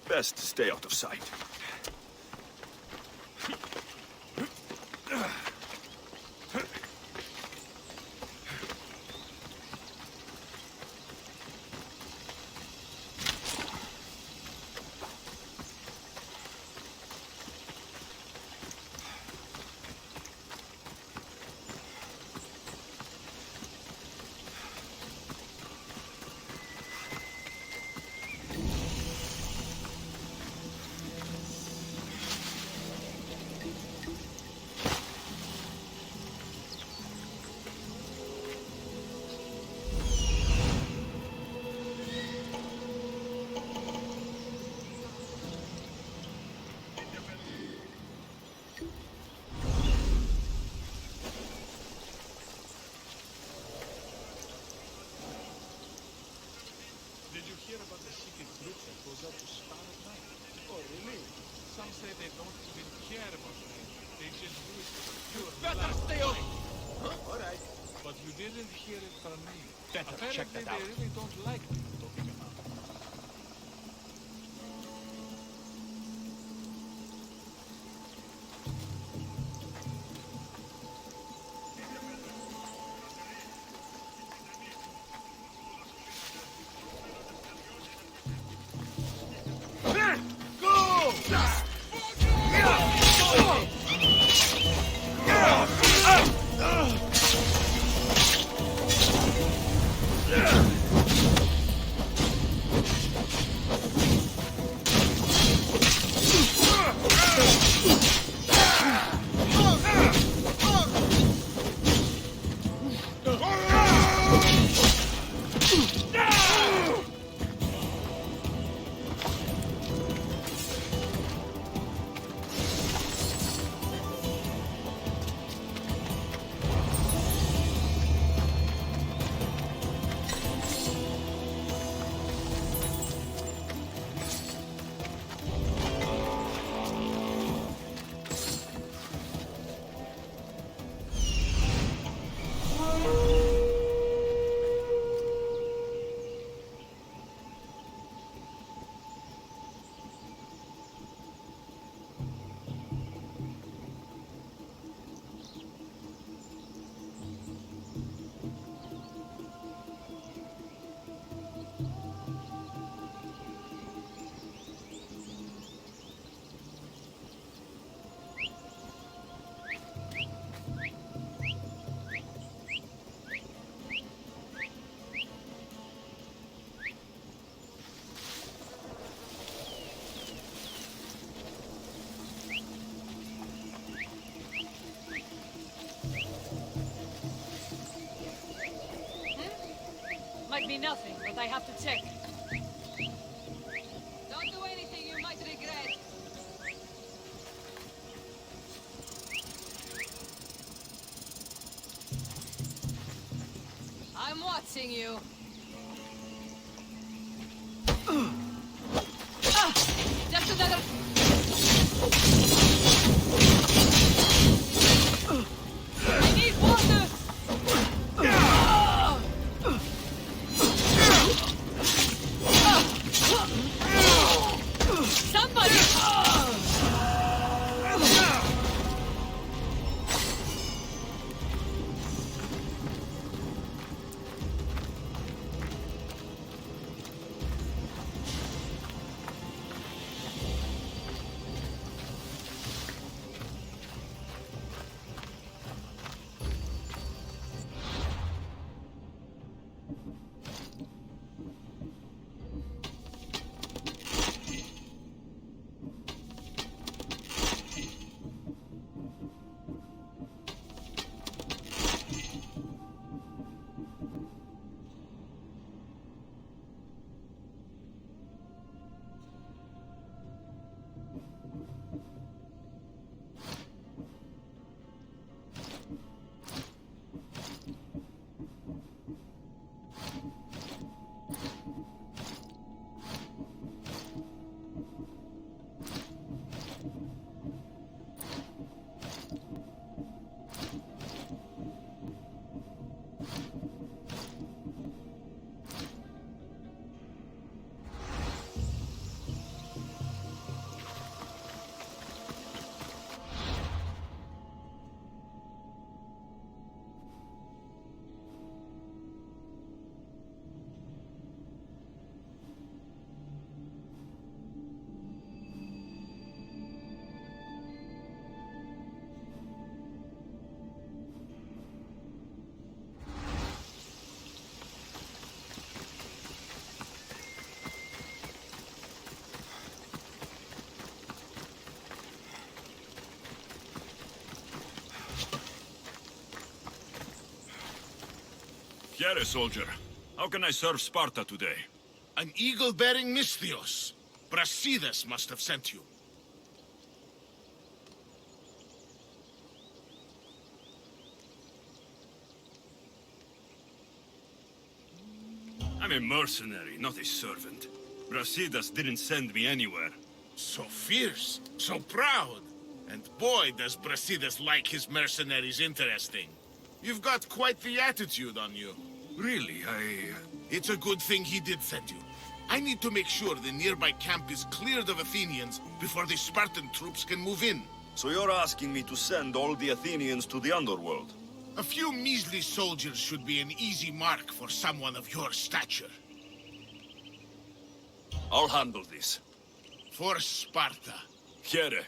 Best to stay out of sight. Some say they don't even care about me. They just do it for pure Better blood. stay off! All right. But you didn't hear it from me. Better Apparently check that out. they really don't like me talking about it. Might be nothing, but I have to check. Don't do anything you might regret. I'm watching you. Just another... I need water! Somebody! Here, soldier. How can I serve Sparta today? An eagle-bearing Misthios. Brasidas must have sent you. I'm a mercenary, not a servant. Brasidas didn't send me anywhere. So fierce, so proud. And boy, does Brasidas like his mercenaries interesting. You've got quite the attitude on you. Really, It's a good thing he did send you. I need to make sure the nearby camp is cleared of Athenians before the Spartan troops can move in. So you're asking me to send all the Athenians to the underworld? A few measly soldiers should be an easy mark for someone of your stature. I'll handle this. For Sparta. Here.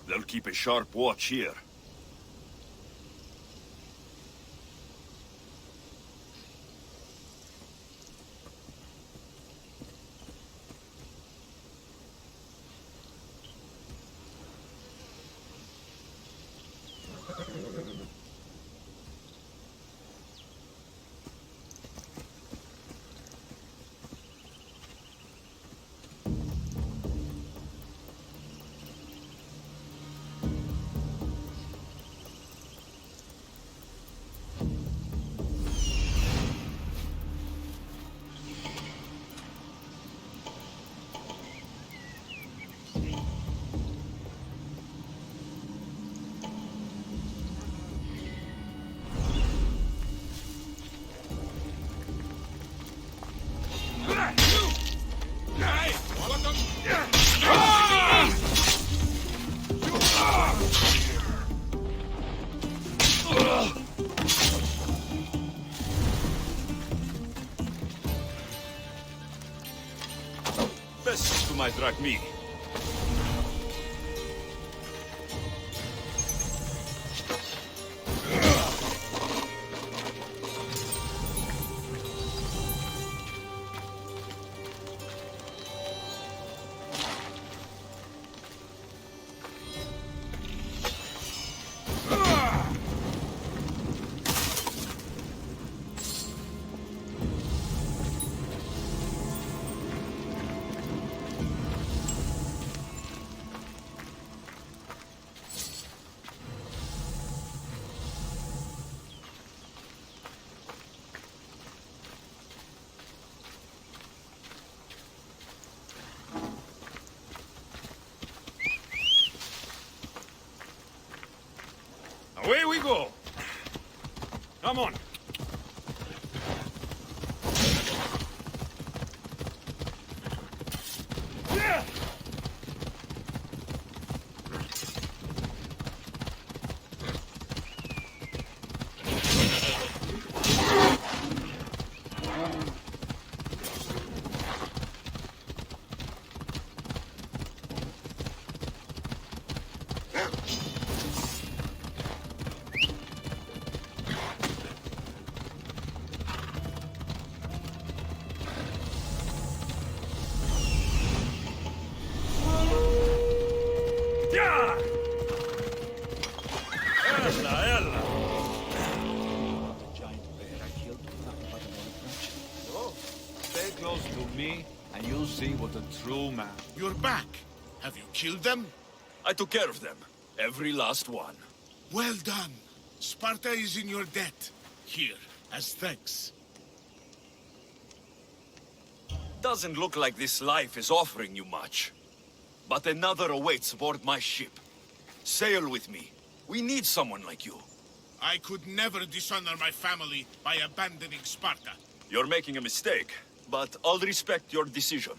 They'll keep a sharp watch here. Best to my drachmi. Away we go! Come on! Yeah! Stay close to me, and you'll see what a true man. You're back. Have you killed them? I took care of them. Every last one. Well done. Sparta is in your debt. Here, as thanks. Doesn't look like this life is offering you much. But another awaits aboard my ship. Sail with me. We need someone like you. I could never dishonor my family by abandoning Sparta. You're making a mistake, but I'll respect your decision.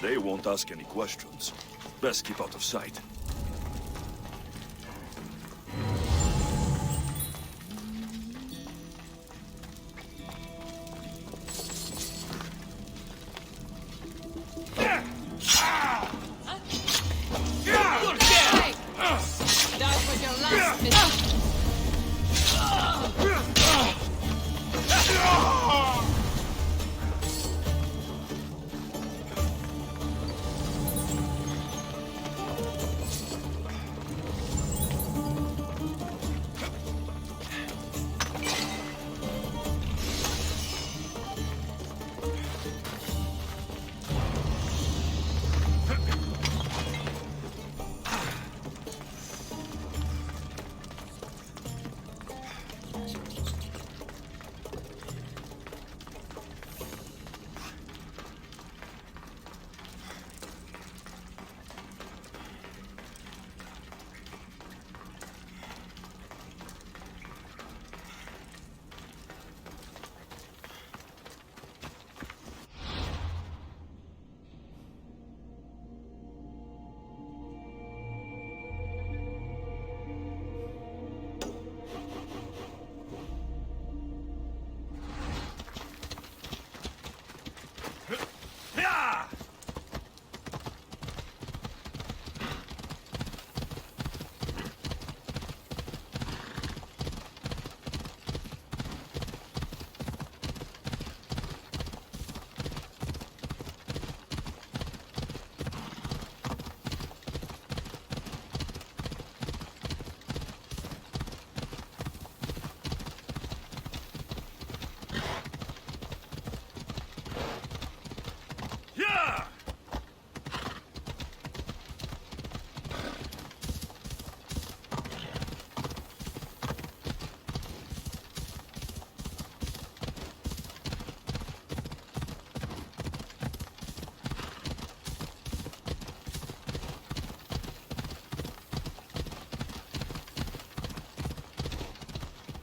They won't ask any questions. Best keep out of sight. Hey! That was your last mission.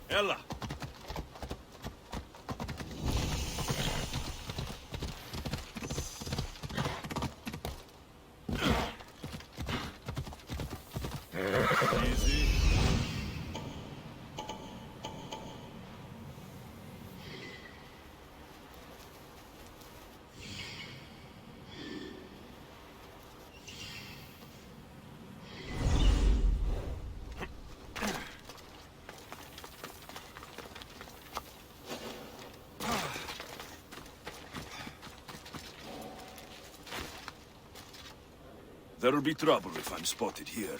Ella! Easy. There'll be trouble if I'm spotted here.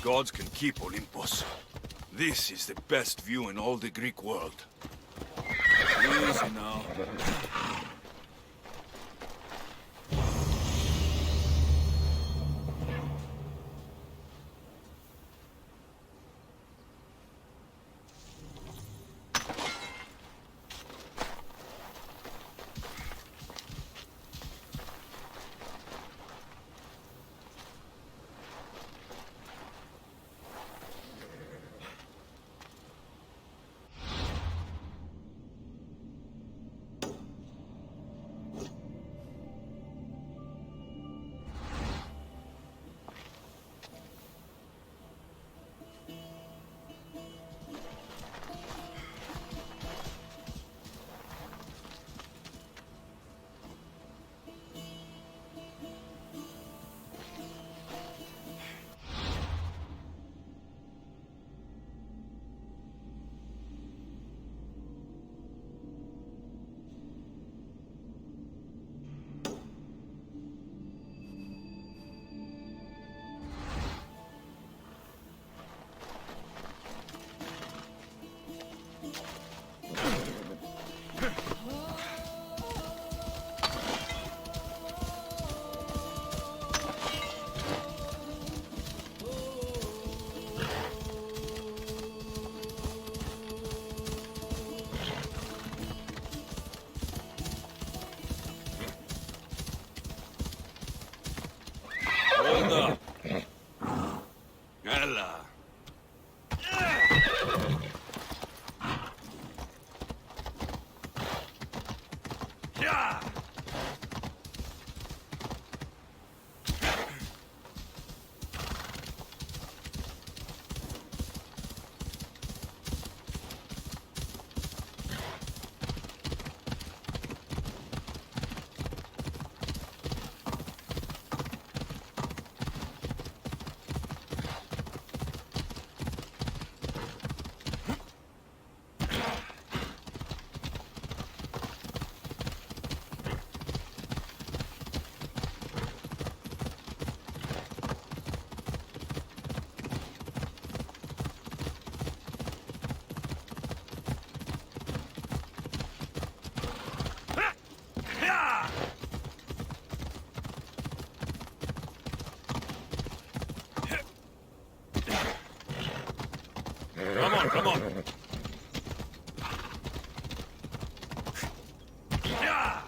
gods can keep Olympus. This is the best view in all the Greek world. Easy now. Hold up. Ella. Yeah. Come on, come on. Yeah.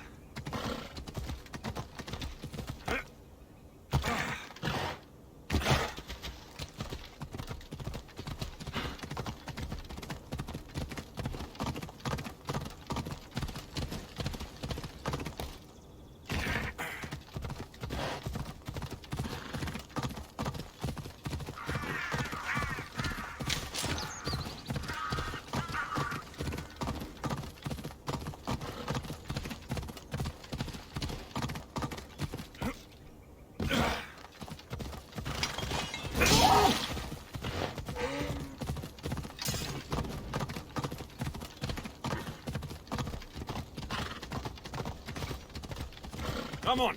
Come on.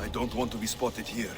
I don't want to be spotted here.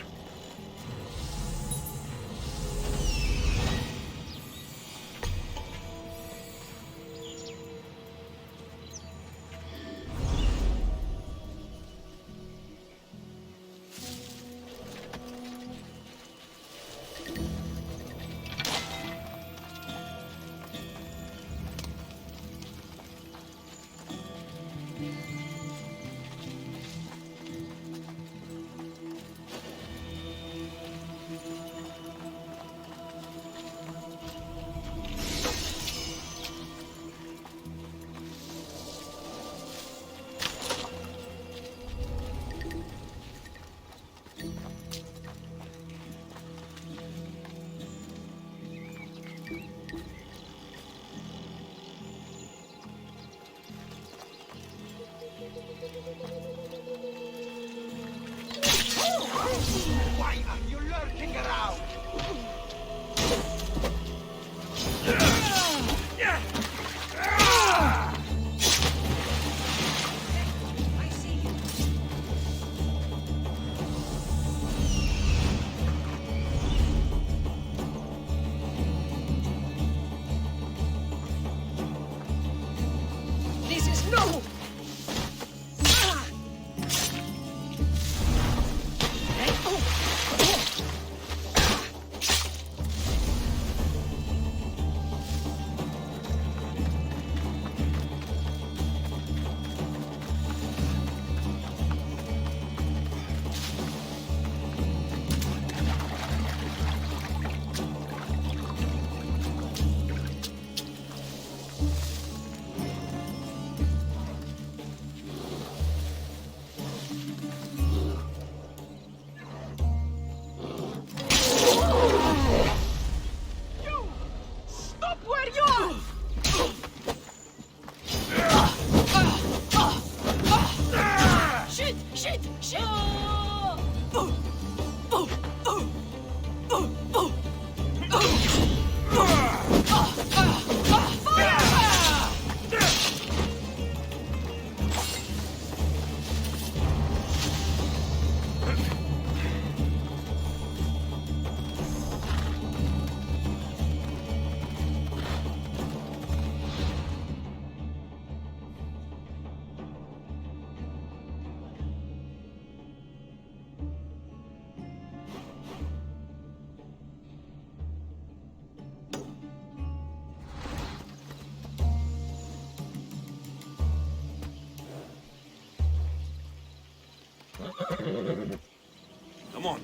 Come on.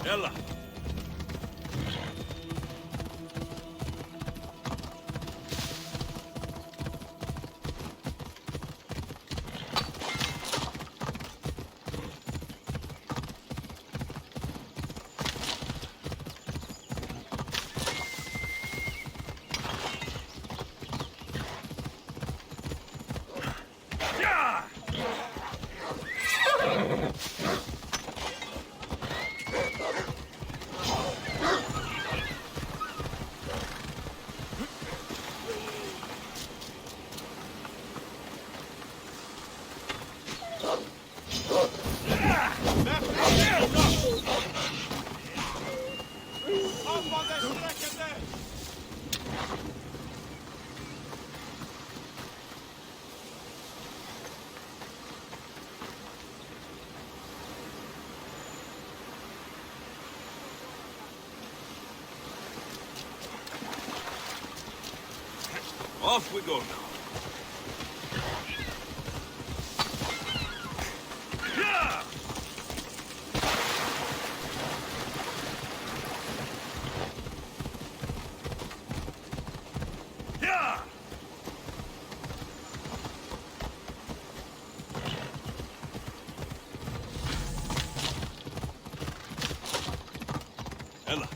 Ella. Upp på den sträckan där! Off we go now. Ella.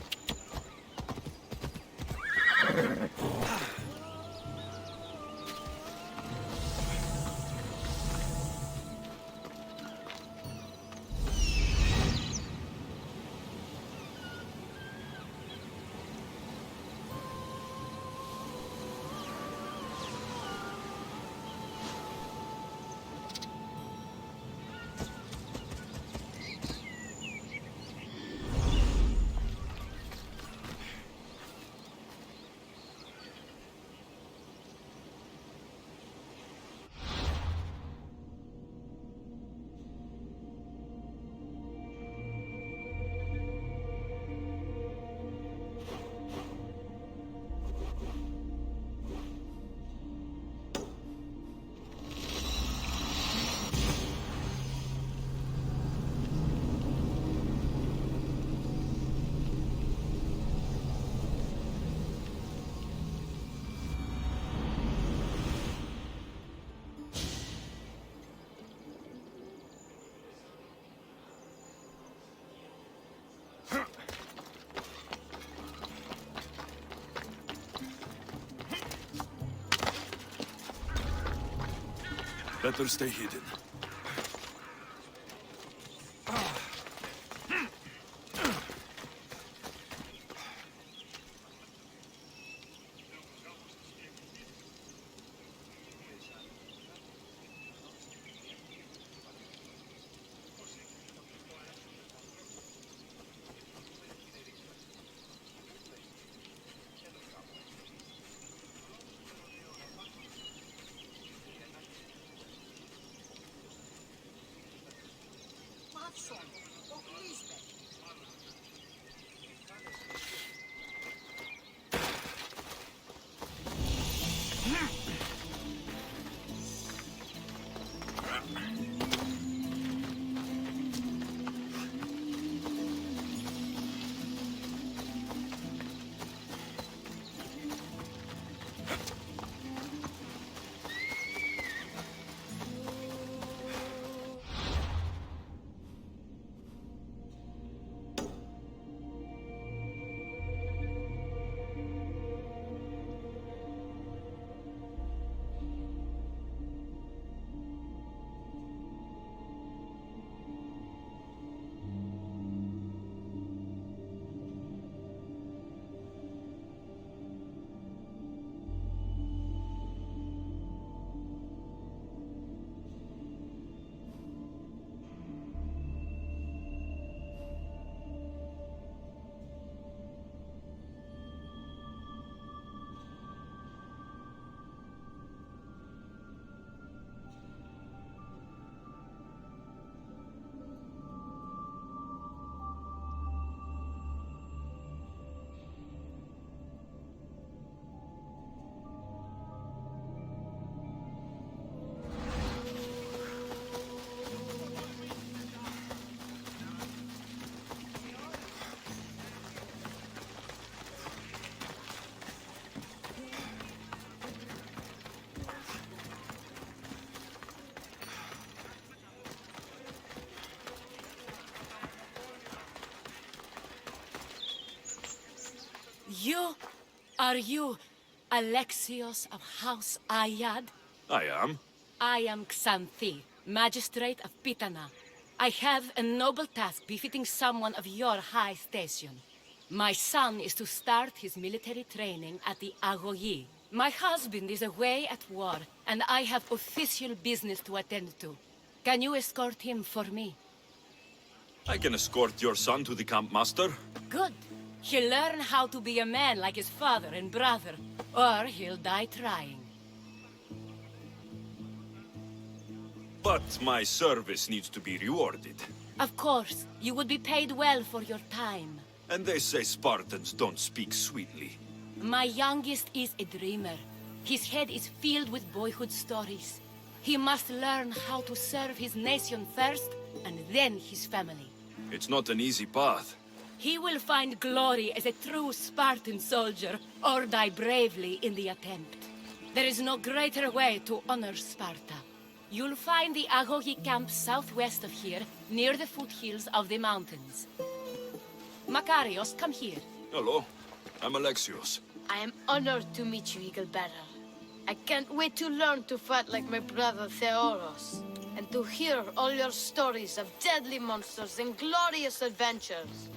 Better stay hidden. Are you Alexios of House Ayad? I am. I am Xanthi, Magistrate of Pitana. I have a noble task befitting someone of your high station. My son is to start his military training at the Agoyi. My husband is away at war, and I have official business to attend to. Can you escort him for me? I can escort your son to the camp master. Good. He'll learn how to be a man like his father and brother, or he'll die trying. But my service needs to be rewarded. Of course, you would be paid well for your time. And they say Spartans don't speak sweetly. My youngest is a dreamer. His head is filled with boyhood stories. He must learn how to serve his nation first, and then his family. It's not an easy path. He will find glory as a true Spartan soldier, or die bravely in the attempt. There is no greater way to honor Sparta. You'll find the Agogi camp southwest of here, near the foothills of the mountains. Makarios, come here. Hello, I'm Alexios. I am honored to meet you, Eagle Bearer. I can't wait to learn to fight like my brother Theoros, and to hear all your stories of deadly monsters and glorious adventures.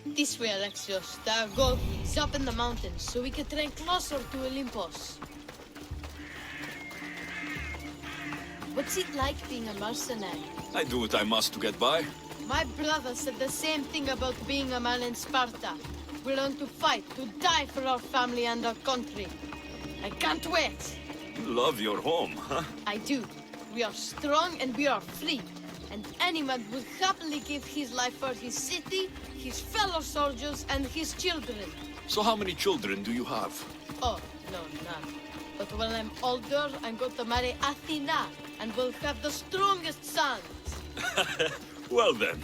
This way, Alexios. The Agogi is up in the mountains, so we can train closer to Olympus. What's it like being a mercenary? I do what I must to get by. My brother said the same thing about being a man in Sparta. We learn to fight, to die for our family and our country. I can't wait. You love your home, huh? I do. We are strong and we are free. And any man would happily give his life for his city, his fellow soldiers, and his children. So how many children do you have? Oh, no, none. But when I'm older, I'm going to marry Athena, and we'll have the strongest sons. Well then.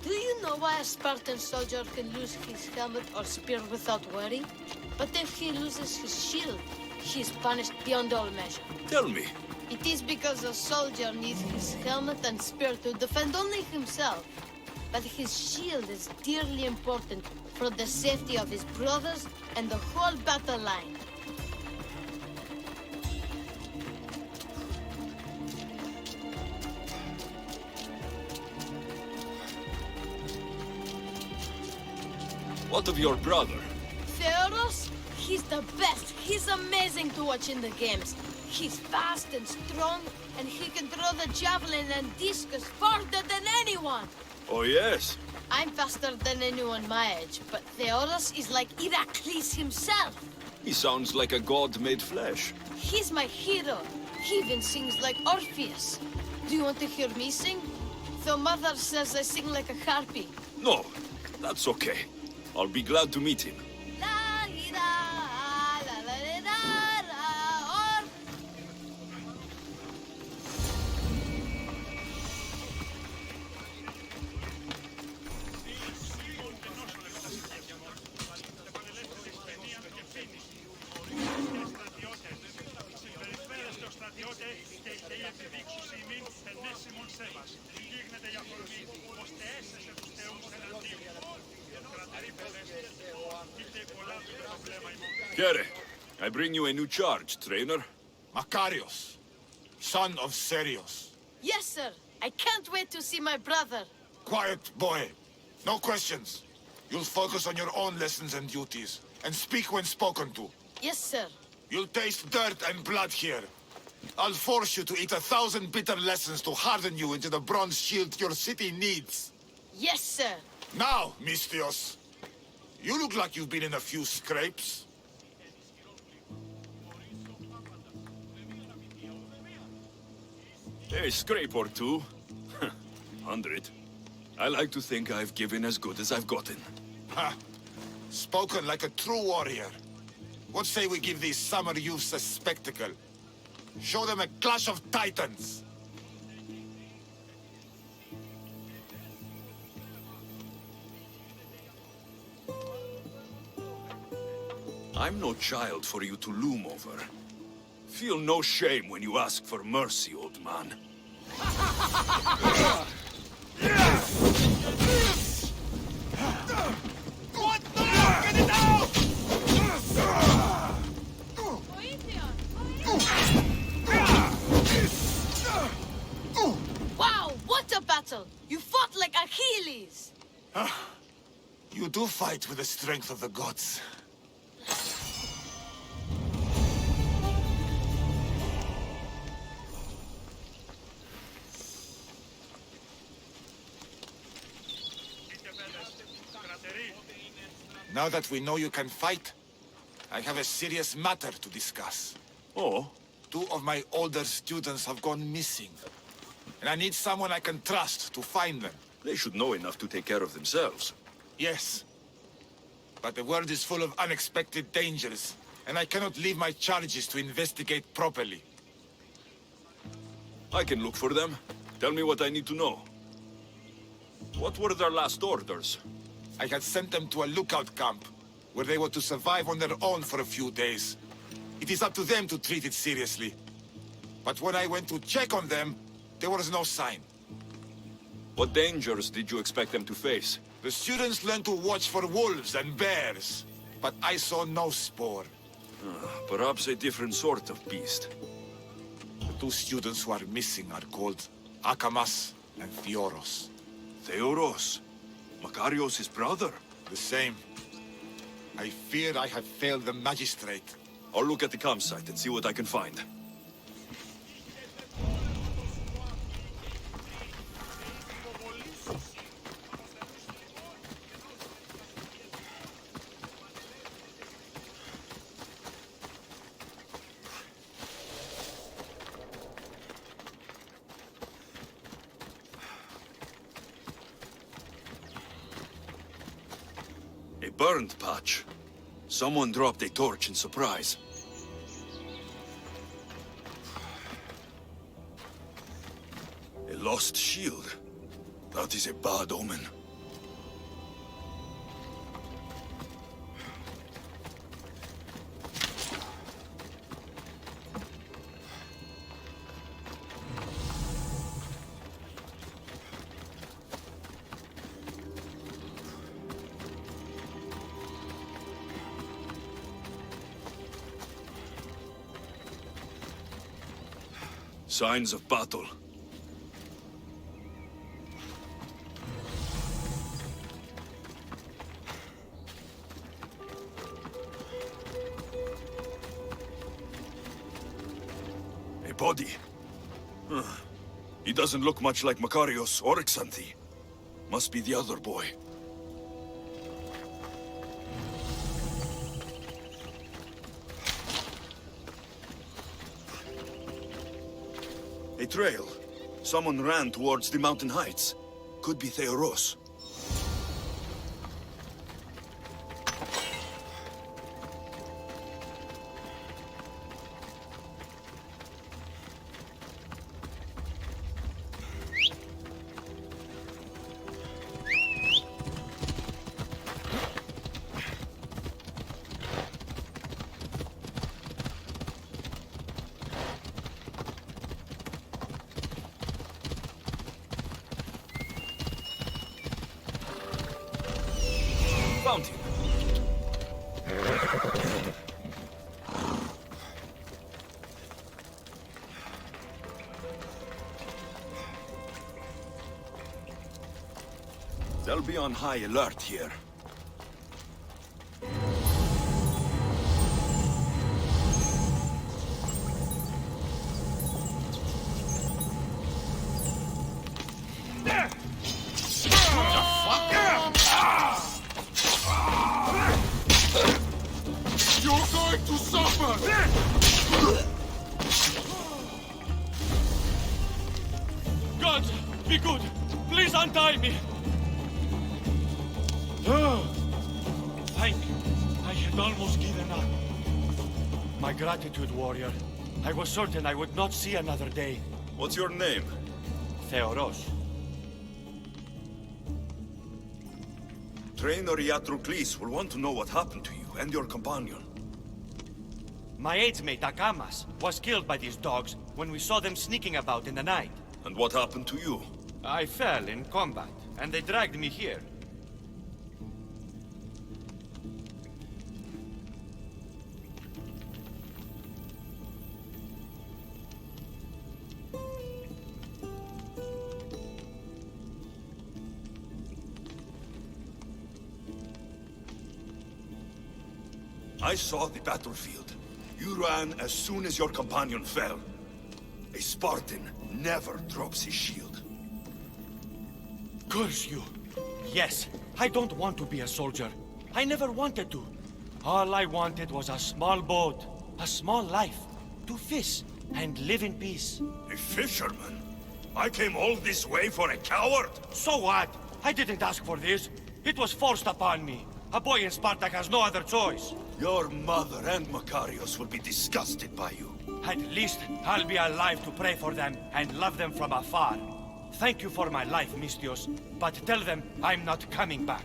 Do you know why a Spartan soldier can lose his helmet or spear without worry? But if he loses his shield, he is punished beyond all measure. Tell me. It is because a soldier needs his helmet and spear to defend only himself. But his shield is dearly important for the safety of his brothers and the whole battle line. What of your brother? Theoros? He's the best. He's amazing to watch in the games. He's fast and strong, and he can throw the javelin and discus farther than anyone. Oh yes. I'm faster than anyone my age, but Theoros is like Heracles himself. He sounds like a god made flesh. He's my hero. He even sings like Orpheus. Do you want to hear me sing? Though Mother says I sing like a harpy. No, that's okay. I'll be glad to meet him. Kere, I bring you a new charge, trainer. Makarios, son of Serios. Yes, sir. I can't wait to see my brother. Quiet, boy. No questions. You'll focus on your own lessons and duties, and speak when spoken to. Yes, sir. You'll taste dirt and blood here. I'll force you to eat 1,000 bitter lessons to harden you into the bronze shield your city needs. Yes, sir. Now, Mistios, you look like you've been in a few scrapes. A scrape or two. 100. I like to think I've given as good as I've gotten. Ha! Spoken like a true warrior. What say we give these summer youths a spectacle? Show them a clash of titans! I'm no child for you to loom over. Feel no shame when you ask for mercy, old man. What the fuck? Get it out! Wow, what a battle! You fought like Achilles! You do fight with the strength of the gods. Now that we know you can fight, I have a serious matter to discuss. Oh? 2 of my older students have gone missing. And I need someone I can trust to find them. They should know enough to take care of themselves. Yes. But the world is full of unexpected dangers, and I cannot leave my charges to investigate properly. I can look for them. Tell me what I need to know. What were their last orders? I had sent them to a lookout camp, where they were to survive on their own for a few days. It is up to them to treat it seriously. But when I went to check on them, there was no sign. What dangers did you expect them to face? The students learned to watch for wolves and bears, but I saw no spoor. Perhaps a different sort of beast. The 2 students who are missing are called Akamas and Theoros. Theoros? Makarios' his brother? The same. I fear I have failed the magistrate. I'll look at the campsite and see what I can find. A burned patch. Someone dropped a torch in surprise. A lost shield. That is a bad omen. Signs of battle. A body. He doesn't look much like Makarios or Xanthi. Must be the other boy. A trail. Someone ran towards the mountain heights. Could be Theoros. Found him. They'll be on high alert here. You're going to suffer! God, be good! Please untie me! Thank you. I had almost given up. My gratitude, warrior. I was certain I would not see another day. What's your name? Theoros. Trainer Iatrocles will want to know what happened to you and your companion. My aide's mate, Akamas, was killed by these dogs when we saw them sneaking about in the night. And what happened to you? I fell in combat, and they dragged me here. I saw the battlefield. You ran as soon as your companion fell. A Spartan never drops his shield. Curse you! Yes, I don't want to be a soldier. I never wanted to. All I wanted was a small boat, a small life, to fish and live in peace. A fisherman? I came all this way for a coward? So what? I didn't ask for this. It was forced upon me. A boy in Spartak has no other choice. Your mother and Makarios will be disgusted by you. At least I'll be alive to pray for them and love them from afar. Thank you for my life, Mistios, but tell them I'm not coming back.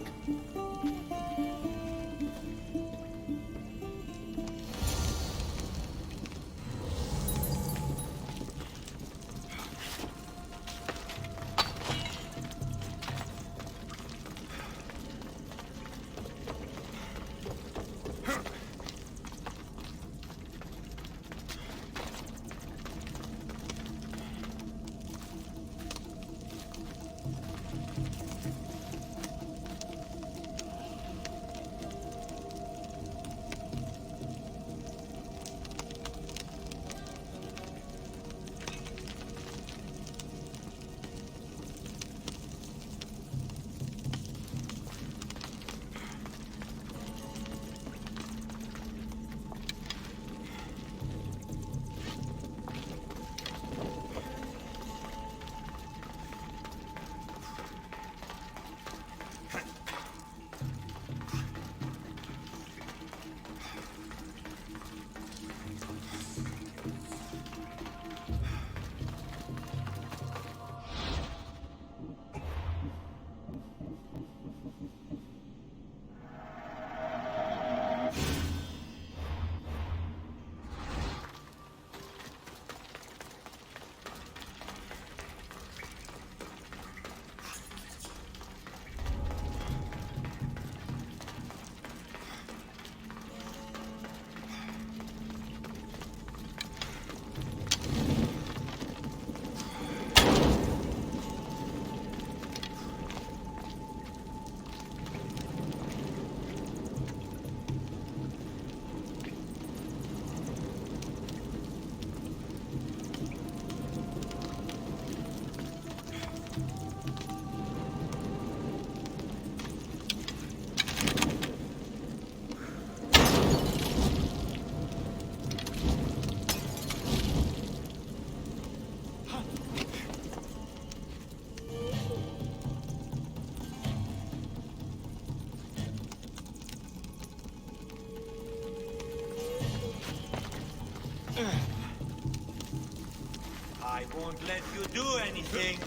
I won't let you do anything.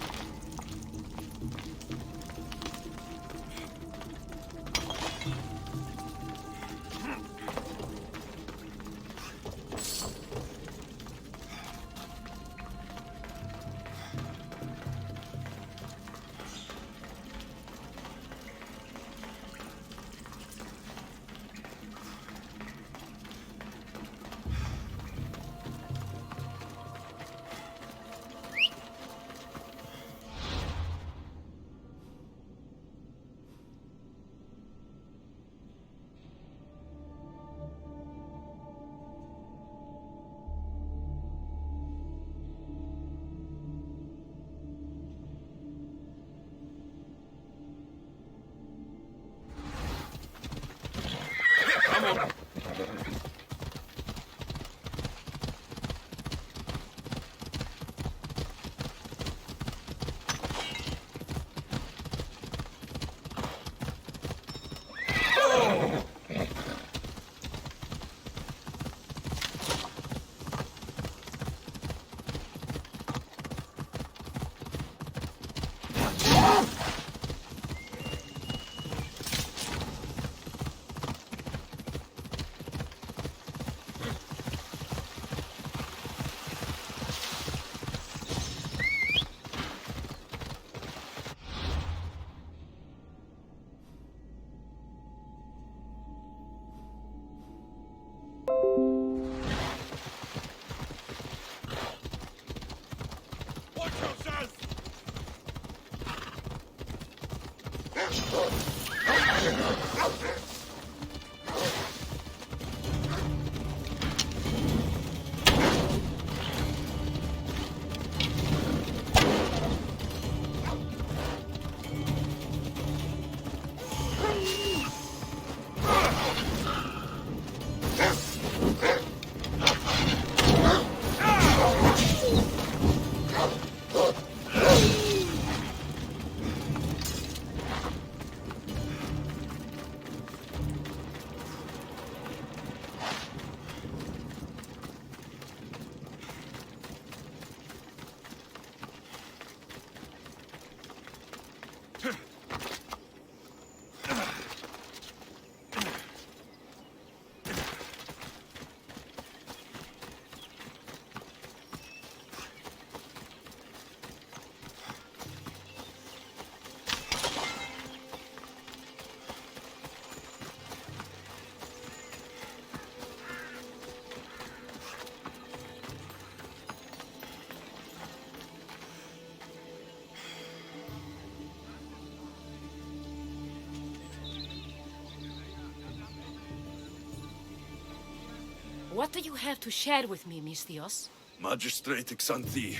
What do you have to share with me, Misthios? Magistrate Xanthi,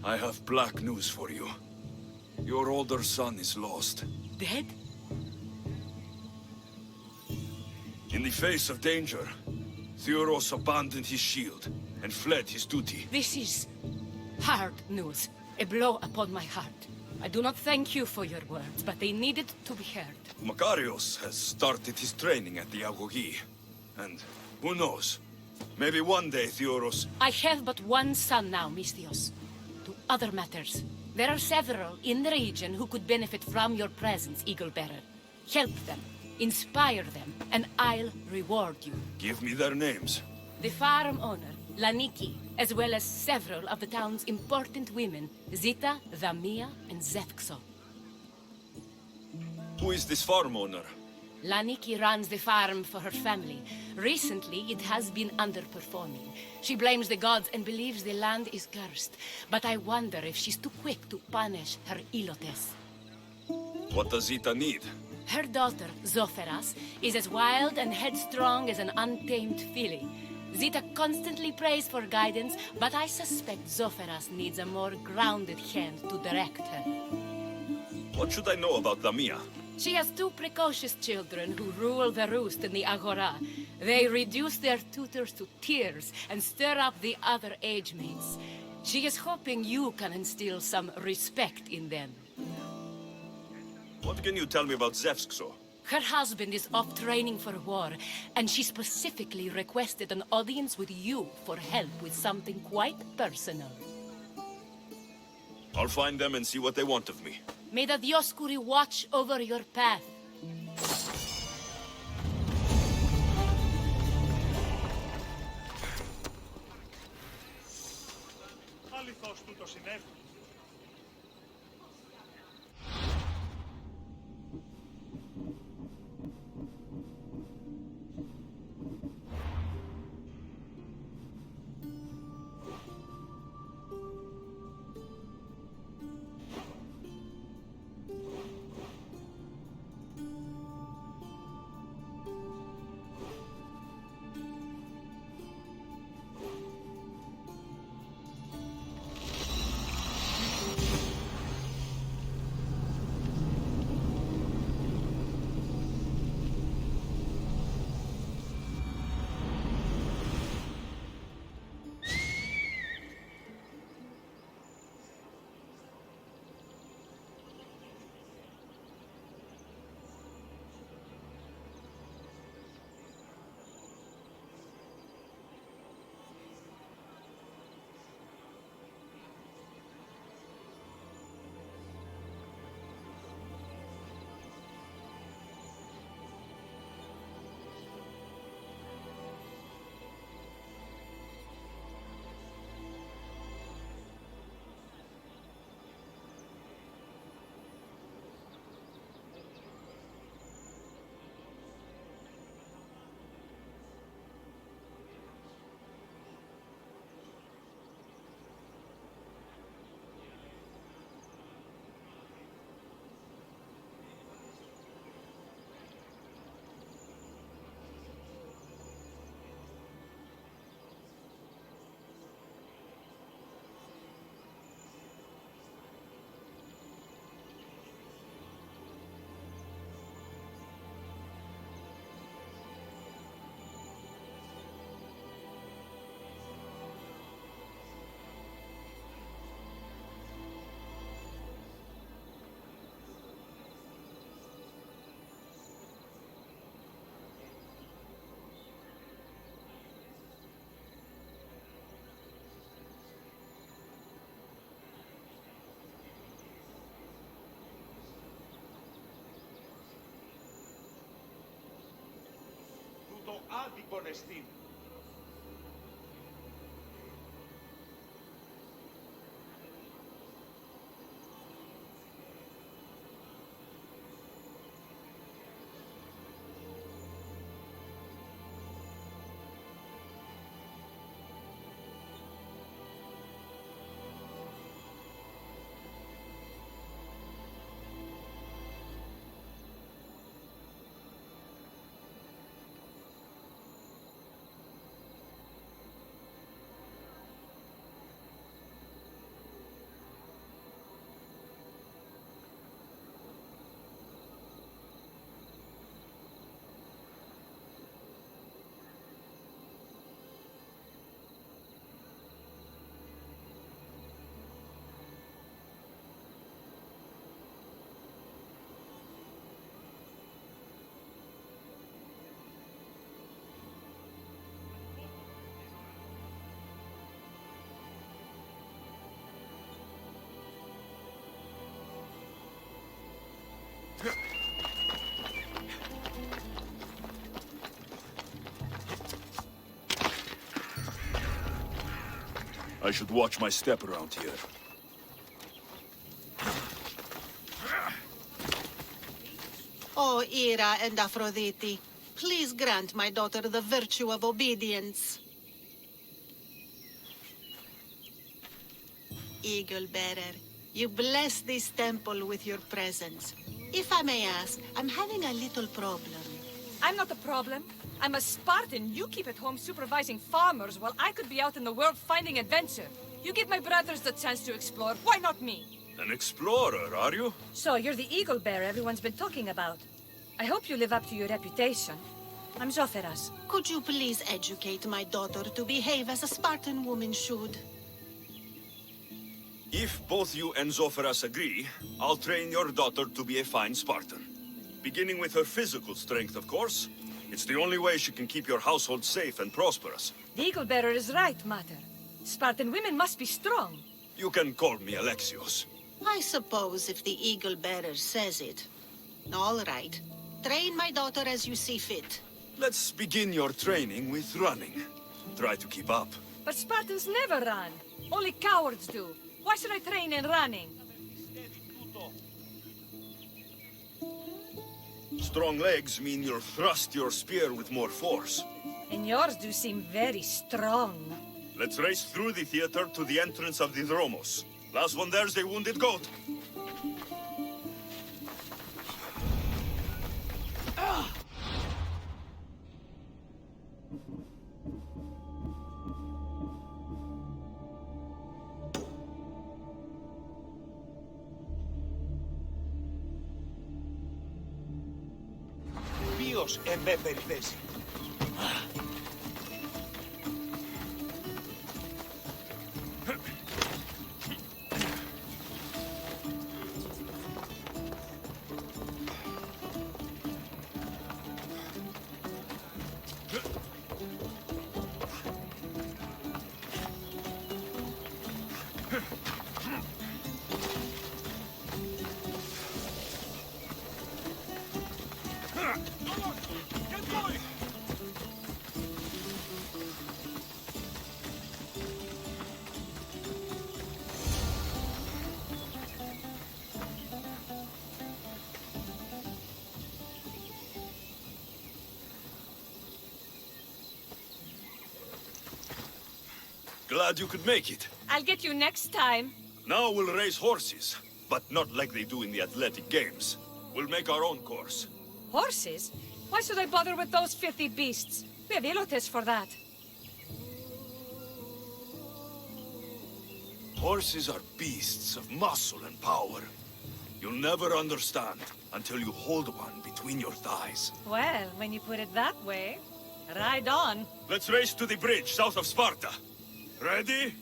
I have black news for you. Your older son is lost. Dead? In the face of danger, Theoros abandoned his shield and fled his duty. This is hard news. A blow upon my heart. I do not thank you for your words, but they needed to be heard. Makarios has started his training at the Agogi. And who knows? Maybe one day Theoros... I have but one son now, Misthios. To other matters. There are several in the region who could benefit from your presence, Eagle-Bearer. Help them, inspire them, and I'll reward you. Give me their names. The farm owner, Laniki, as well as several of the town's important women, Zita, Dhamia, and Zefkso. Who is this farm owner? Laniki runs the farm for her family. Recently, it has been underperforming. She blames the gods and believes the land is cursed. But I wonder if she's too quick to punish her ilotes. What does Zita need? Her daughter, Zoferas, is as wild and headstrong as an untamed filly. Zita constantly prays for guidance, but I suspect Zoferas needs a more grounded hand to direct her. What should I know about Dhamia? She has two precocious children who rule the roost in the Agora. They reduce their tutors to tears and stir up the other age mates. She is hoping you can instill some respect in them. What can you tell me about Zevskso? Her husband is off training for war, and she specifically requested an audience with you for help with something quite personal. I'll find them and see what they want of me. May the Dioscuri watch over your path. Αληθώς τούτο συνέβη. άδικον εστίν. I should watch my step around here. O Ira and Aphrodite, please grant my daughter the virtue of obedience. Eagle Bearer, you bless this temple with your presence. If I may ask, I'm having a little problem. I'm not the problem. I'm a Spartan. You keep at home supervising farmers while I could be out in the world finding adventure. You give my brothers the chance to explore. Why not me? An explorer, are you? So you're the eagle bearer everyone's been talking about. I hope you live up to your reputation. I'm Zotheras. Could you please educate my daughter to behave as a Spartan woman should? If both you and Zophras agree, I'll train your daughter to be a fine Spartan. Beginning with her physical strength, of course. It's the only way she can keep your household safe and prosperous. The eagle bearer is right, Mater. Spartan women must be strong. You can call me Alexios. I suppose if the Eagle Bearer says it. All right. Train my daughter as you see fit. Let's begin your training with running. Try to keep up. But Spartans never run. Only cowards do. Why should I train in running? Strong legs mean you'll thrust your spear with more force. And yours do seem very strong. Let's race through the theater to the entrance of the Dromos. Last one there's a wounded goat. Ποιος εμέ περιθέσει. Glad you could make it. I'll get you next time. Now we'll race horses, but not like they do in the athletic games. We'll make our own course. Horses? Why should I bother with those filthy beasts? We have Elotes for that. Horses are beasts of muscle and power. You'll never understand until you hold one between your thighs. Well, when you put it that way, ride on. Let's race to the bridge south of Sparta. Ready?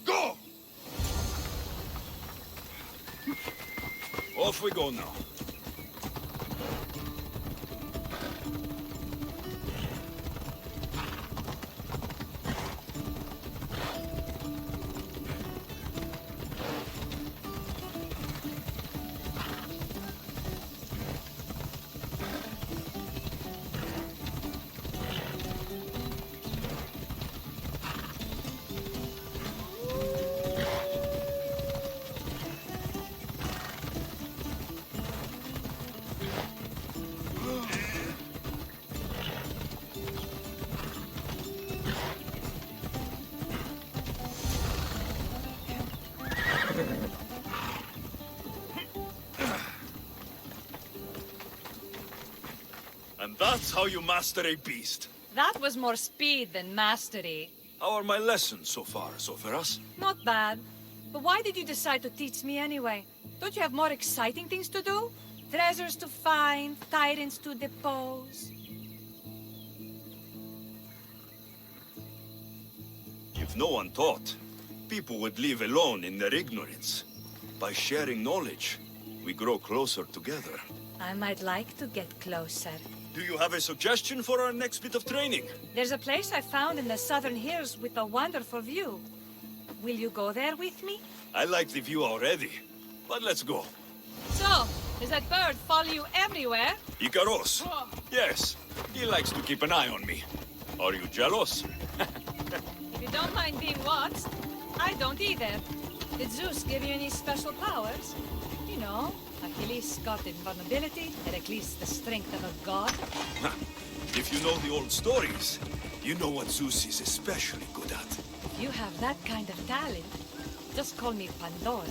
Go! Off we go now. And that's how you master a beast. That was more speed than mastery. How are my lessons so far, Zoferas? Not bad. But why did you decide to teach me anyway? Don't you have more exciting things to do? Treasures to find, tyrants to depose. If no one taught, people would live alone in their ignorance. By sharing knowledge, we grow closer together. I might like to get closer. Do you have a suggestion for our next bit of training? There's a place I found in the southern hills with a wonderful view. Will you go there with me? I like the view already, but let's go. So, does that bird follow you everywhere? Icaros. Yes, he likes to keep an eye on me. Are you jealous? If you don't mind being watched, I don't either. Did Zeus give you any special powers? You know, Achilles got invulnerability, Heracles the strength of a god. If you know the old stories, you know what Zeus is especially good at. If you have that kind of talent, just call me Pandora.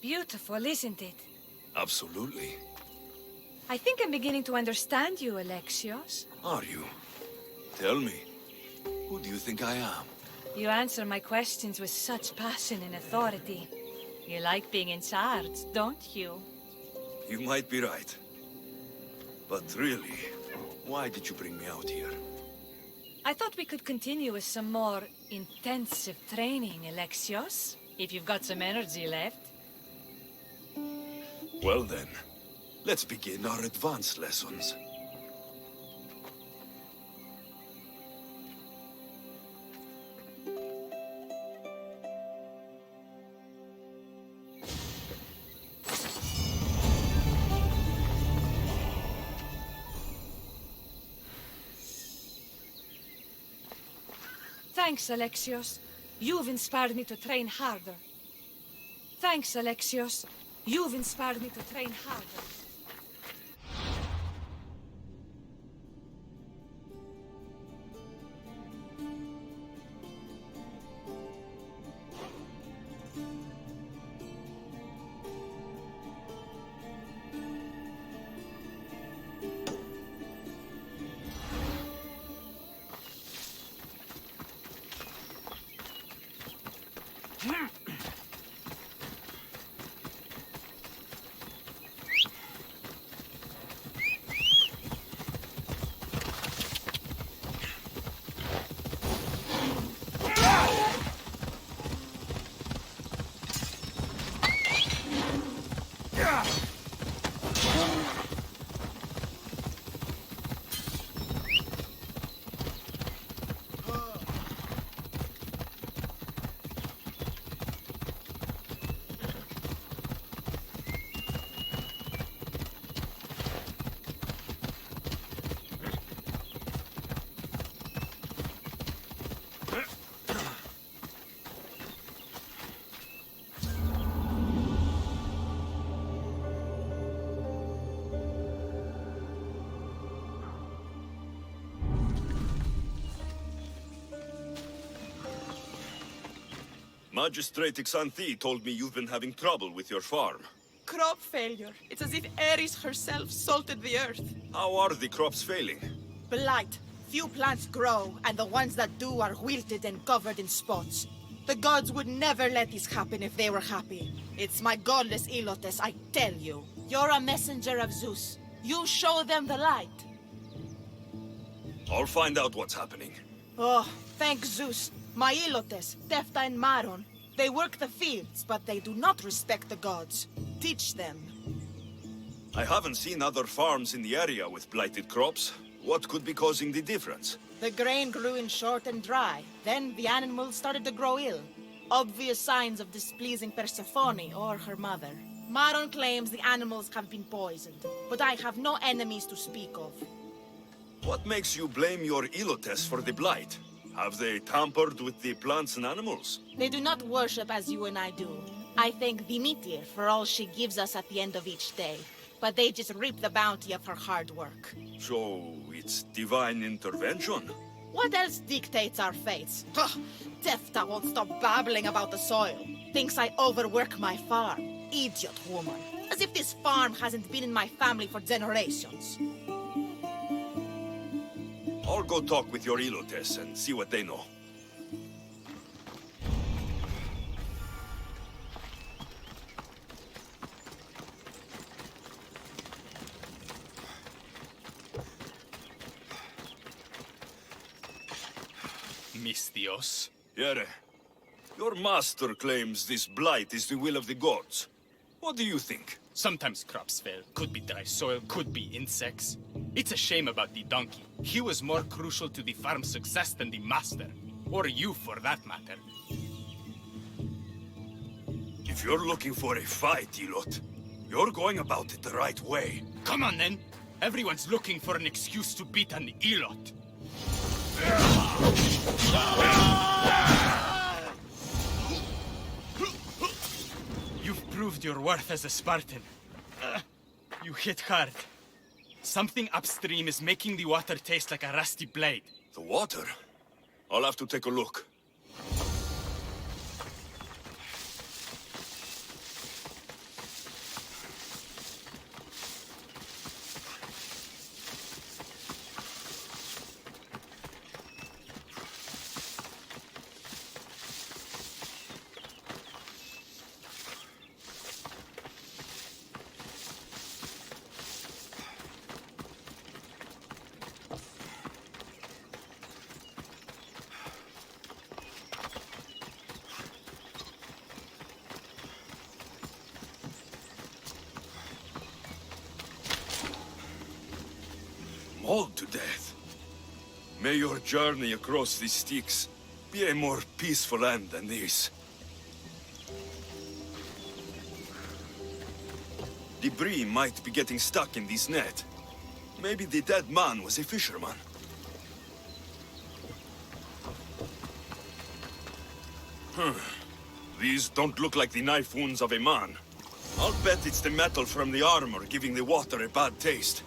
Beautiful, isn't it? Absolutely. I think I'm beginning to understand you, Alexios. Are you? Tell me, who do you think I am? You answer my questions with such passion and authority. You like being in charge, don't you? You might be right. But really, why did you bring me out here? I thought we could continue with some more intensive training, Alexios. If you've got some energy left. Well then, let's begin our advanced lessons. Thanks, Alexios. You've inspired me to train harder. Thanks, Alexios. You've inspired me to train harder. Magistrate Xanthi told me you've been having trouble with your farm. Crop failure. It's as if Ares herself salted the earth. How are the crops failing? Blight. Few plants grow, and the ones that do are wilted and covered in spots. The gods would never let this happen if they were happy. It's my godless Ilotes, I tell you. You're a messenger of Zeus. You show them the light. I'll find out what's happening. Oh, thank Zeus. My Ilotes, Tefta and Maron, they work the fields, but they do not respect the gods. Teach them. I haven't seen other farms in the area with blighted crops. What could be causing the difference? The grain grew in short and dry. Then the animals started to grow ill. Obvious signs of displeasing Persephone or her mother. Maron claims the animals have been poisoned, but I have no enemies to speak of. What makes you blame your Elotes for the blight? Have they tampered with the plants and animals? They do not worship as you and I do. I thank Dimitir for all she gives us at the end of each day, but they just reap the bounty of her hard work. So, it's divine intervention? What else dictates our fates? Ugh, Tefta won't stop babbling about the soil. Thinks I overwork my farm. Idiot woman. As if this farm hasn't been in my family for generations. I'll go talk with your Elotes and see what they know. Mistios. Yere, your master claims this blight is the will of the gods. What do you think? Sometimes crops fail. Could be dry soil, could be insects. It's a shame about the donkey. He was more crucial to the farm's success than the master. Or you, for that matter. If you're looking for a fight, Elot, you're going about it the right way. Come on, then. Everyone's looking for an excuse to beat an Elot. You've proved your worth as a Spartan. You hit hard. Something upstream is making the water taste like a rusty blade. The water? I'll have to take a look. Mauled to death. May your journey across the Styx be a more peaceful end than this. Debris might be getting stuck in this net. Maybe the dead man was a fisherman. These don't look like the knife wounds of a man. I'll bet it's the metal from the armor giving the water a bad taste.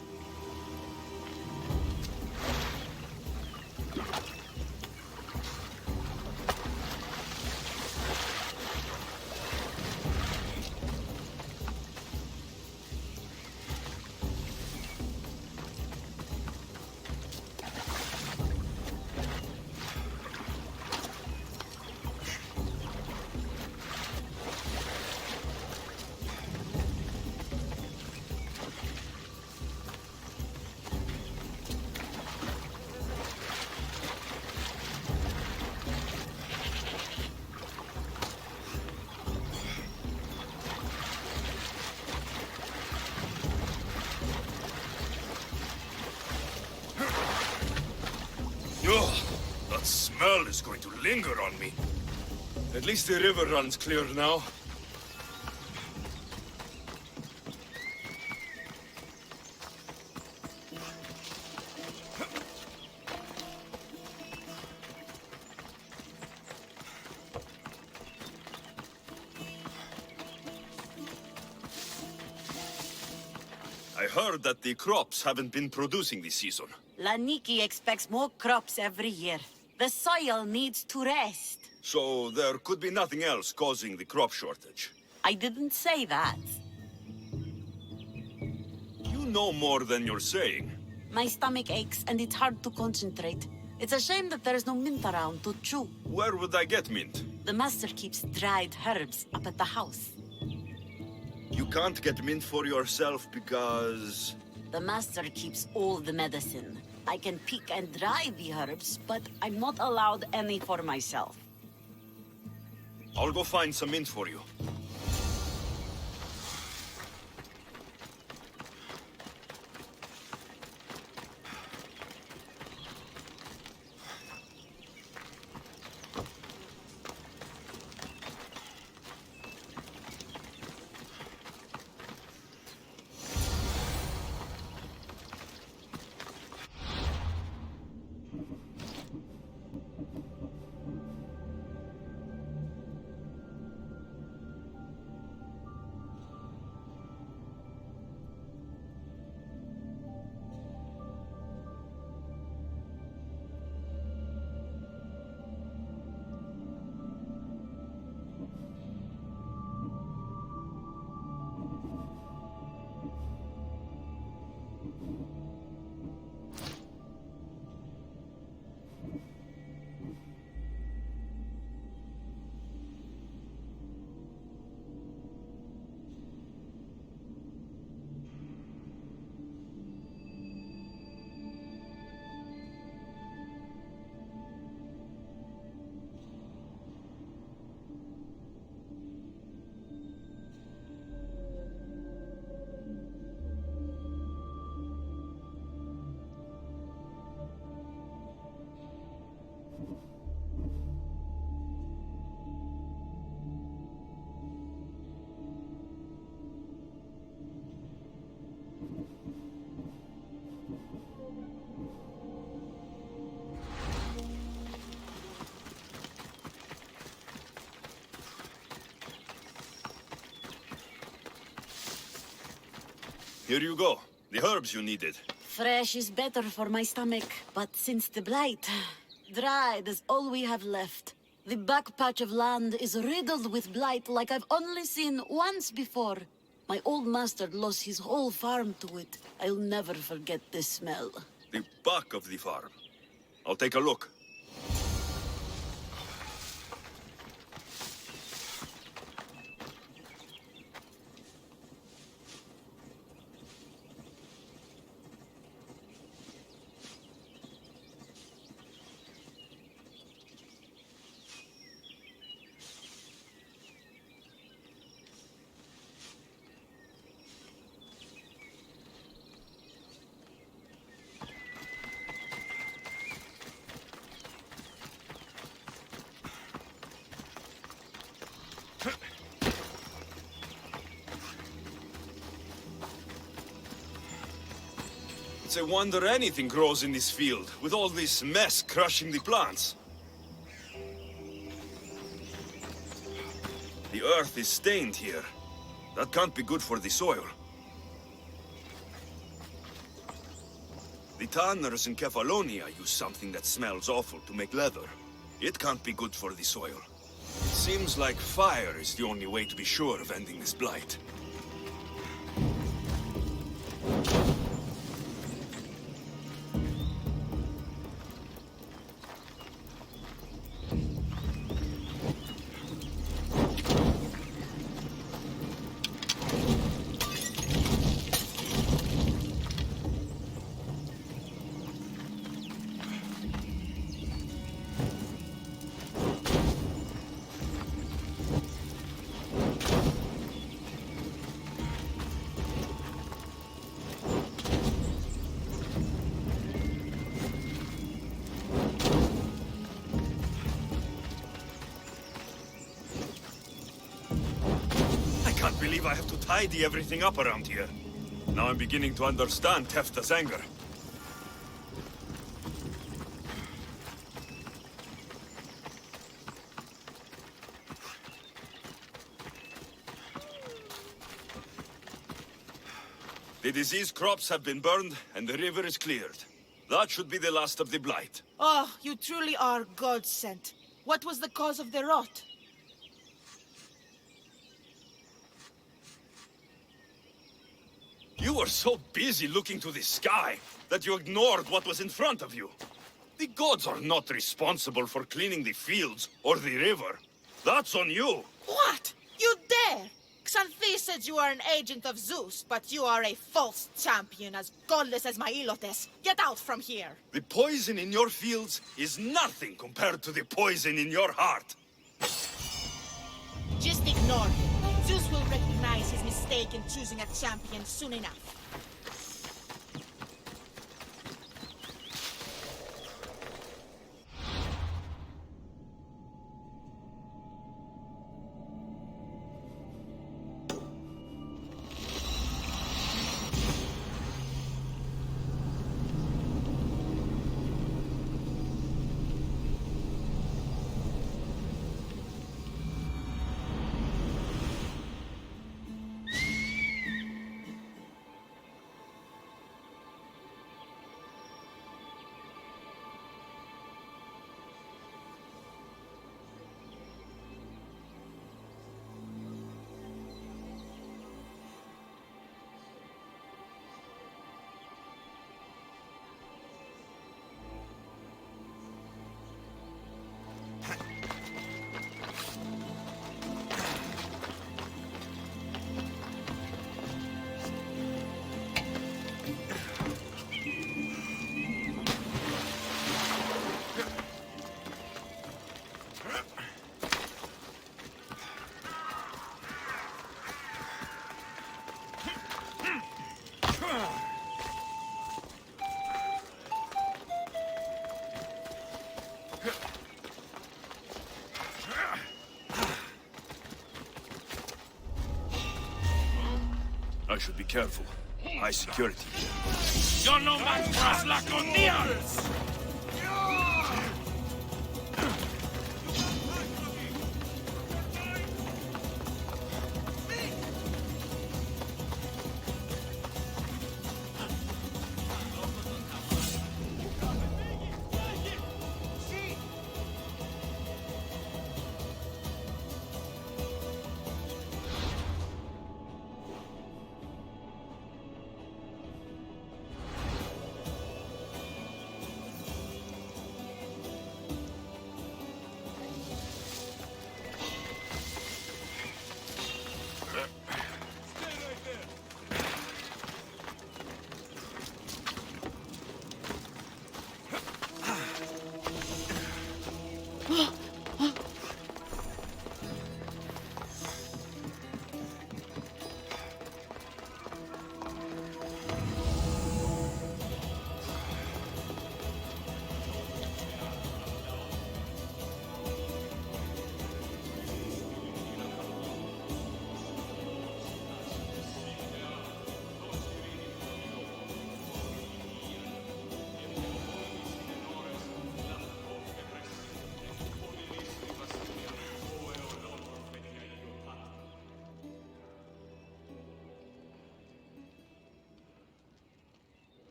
Ugh, that smell is going to linger on me. At least the river runs clear now. I heard that the crops haven't been producing this season. Laniki expects more crops every year. The soil needs to rest. So there could be nothing else causing the crop shortage. I didn't say that. You know more than you're saying. My stomach aches and it's hard to concentrate. It's a shame that there's no mint around to chew. Where would I get mint? The master keeps dried herbs up at the house. You can't get mint for yourself because... The master keeps all the medicine. I can pick and dry the herbs, but I'm not allowed any for myself. I'll go find some mint for you. Here you go. The herbs you needed. Fresh is better for my stomach, but since the blight, dried is all we have left. The back patch of land is riddled with blight like I've only seen once before. My old master lost his whole farm to it. I'll never forget this smell. The back of the farm. I'll take a look. It's a wonder anything grows in this field, with all this mess crushing the plants. The earth is stained here. That can't be good for the soil. The tanners in Kefalonia use something that smells awful to make leather. It can't be good for the soil. It seems like fire is the only way to be sure of ending this blight. I can't believe I have to tidy everything up around here. Now I'm beginning to understand Tefta's anger. The diseased crops have been burned, and the river is cleared. That should be the last of the blight. Oh, you truly are God-sent. What was the cause of the rot? You were so busy looking to the sky that you ignored what was in front of you. The gods are not responsible for cleaning the fields or the river. That's on you. What? You dare? Xanthi said you are an agent of Zeus, but you are a false champion as godless as my Ilotes. Get out from here! The poison in your fields is nothing compared to the poison in your heart. Just ignore him. Zeus will recognize his mistake in choosing a champion soon enough. I should be careful. High security. You're no match for us, Lakonians!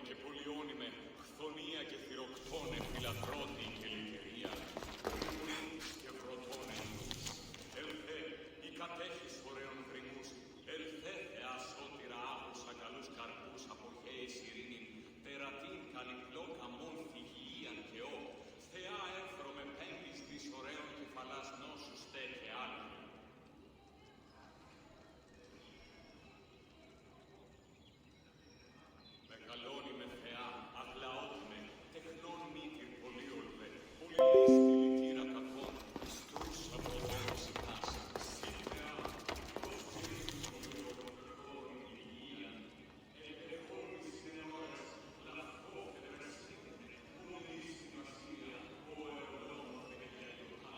και πολιώνυμε, χθονία και θυροκτώνε, φιλατρώτη και λυκερία, γρηγορείς και βροτώνε. Ελθέ, η κατέχεις φορέων γρηγούς, ελθέ, Θεά σώτηρα άκουσα καλούς καρπούς, αποχέης ειρήνην, τερατήν καλυπλό καμών θυγιίαν και ό, Θεά έφρωμε πέμπης της ωραίων κεφαλάς νόσους τε και άλλοι. Μεγαλώνει με Θεά, αγλαώτη με, τεχνών μήτυρ πολύολβε, πολυλίστη λυτήρα κακών, στρούς από λόγος ητάς, σύ Θεά, ως Κύριος πολυολοβικών υγείαν, ελεγχόλης νεώρας, λαθό φεδραστήνε, πολυλίστη μαστία, ο εολόμος δεγελιωτά.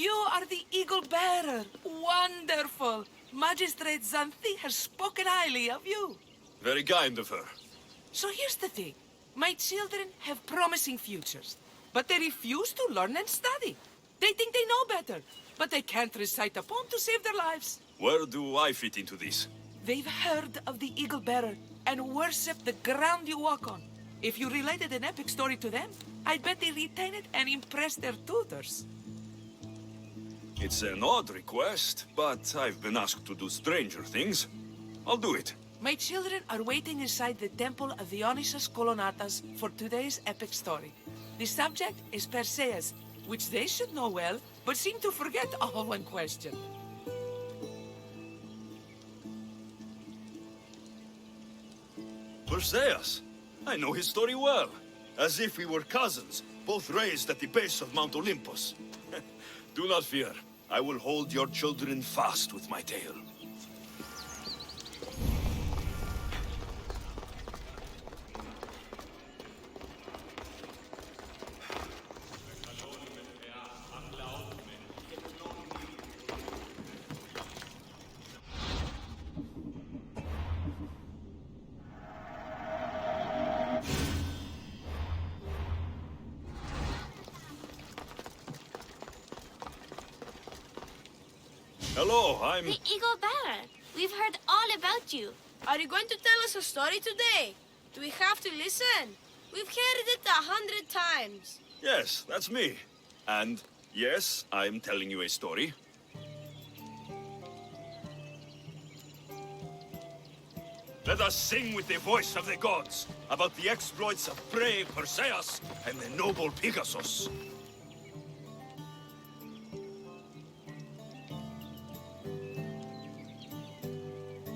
You are the Eagle Bearer. Wonderful. Magistrate Xanthi has spoken highly of you. Very kind of her. So here's the thing. My children have promising futures, but they refuse to learn and study. They think they know better, but they can't recite a poem to save their lives. Where do I fit into this? They've heard of the Eagle Bearer and worship the ground you walk on. If you related an epic story to them, I bet they retain it and impress their tutors. It's an odd request, but I've been asked to do stranger things. I'll do it. My children are waiting inside the temple of Dionysus Kolonatas for today's epic story. The subject is Perseus, which they should know well, but seem to forget all when questioned. Perseus. I know his story well. As if we were cousins, both raised at the base of Mount Olympus. Do not fear. I will hold your children fast with my tail. Hello, I'm... The Eagle Bearer. We've heard all about you. Are you going to tell us a story today? Do we have to listen? We've heard it 100 times. Yes, that's me. And yes, I'm telling you a story. Let us sing with the voice of the gods about the exploits of brave Perseus and the noble Pegasus.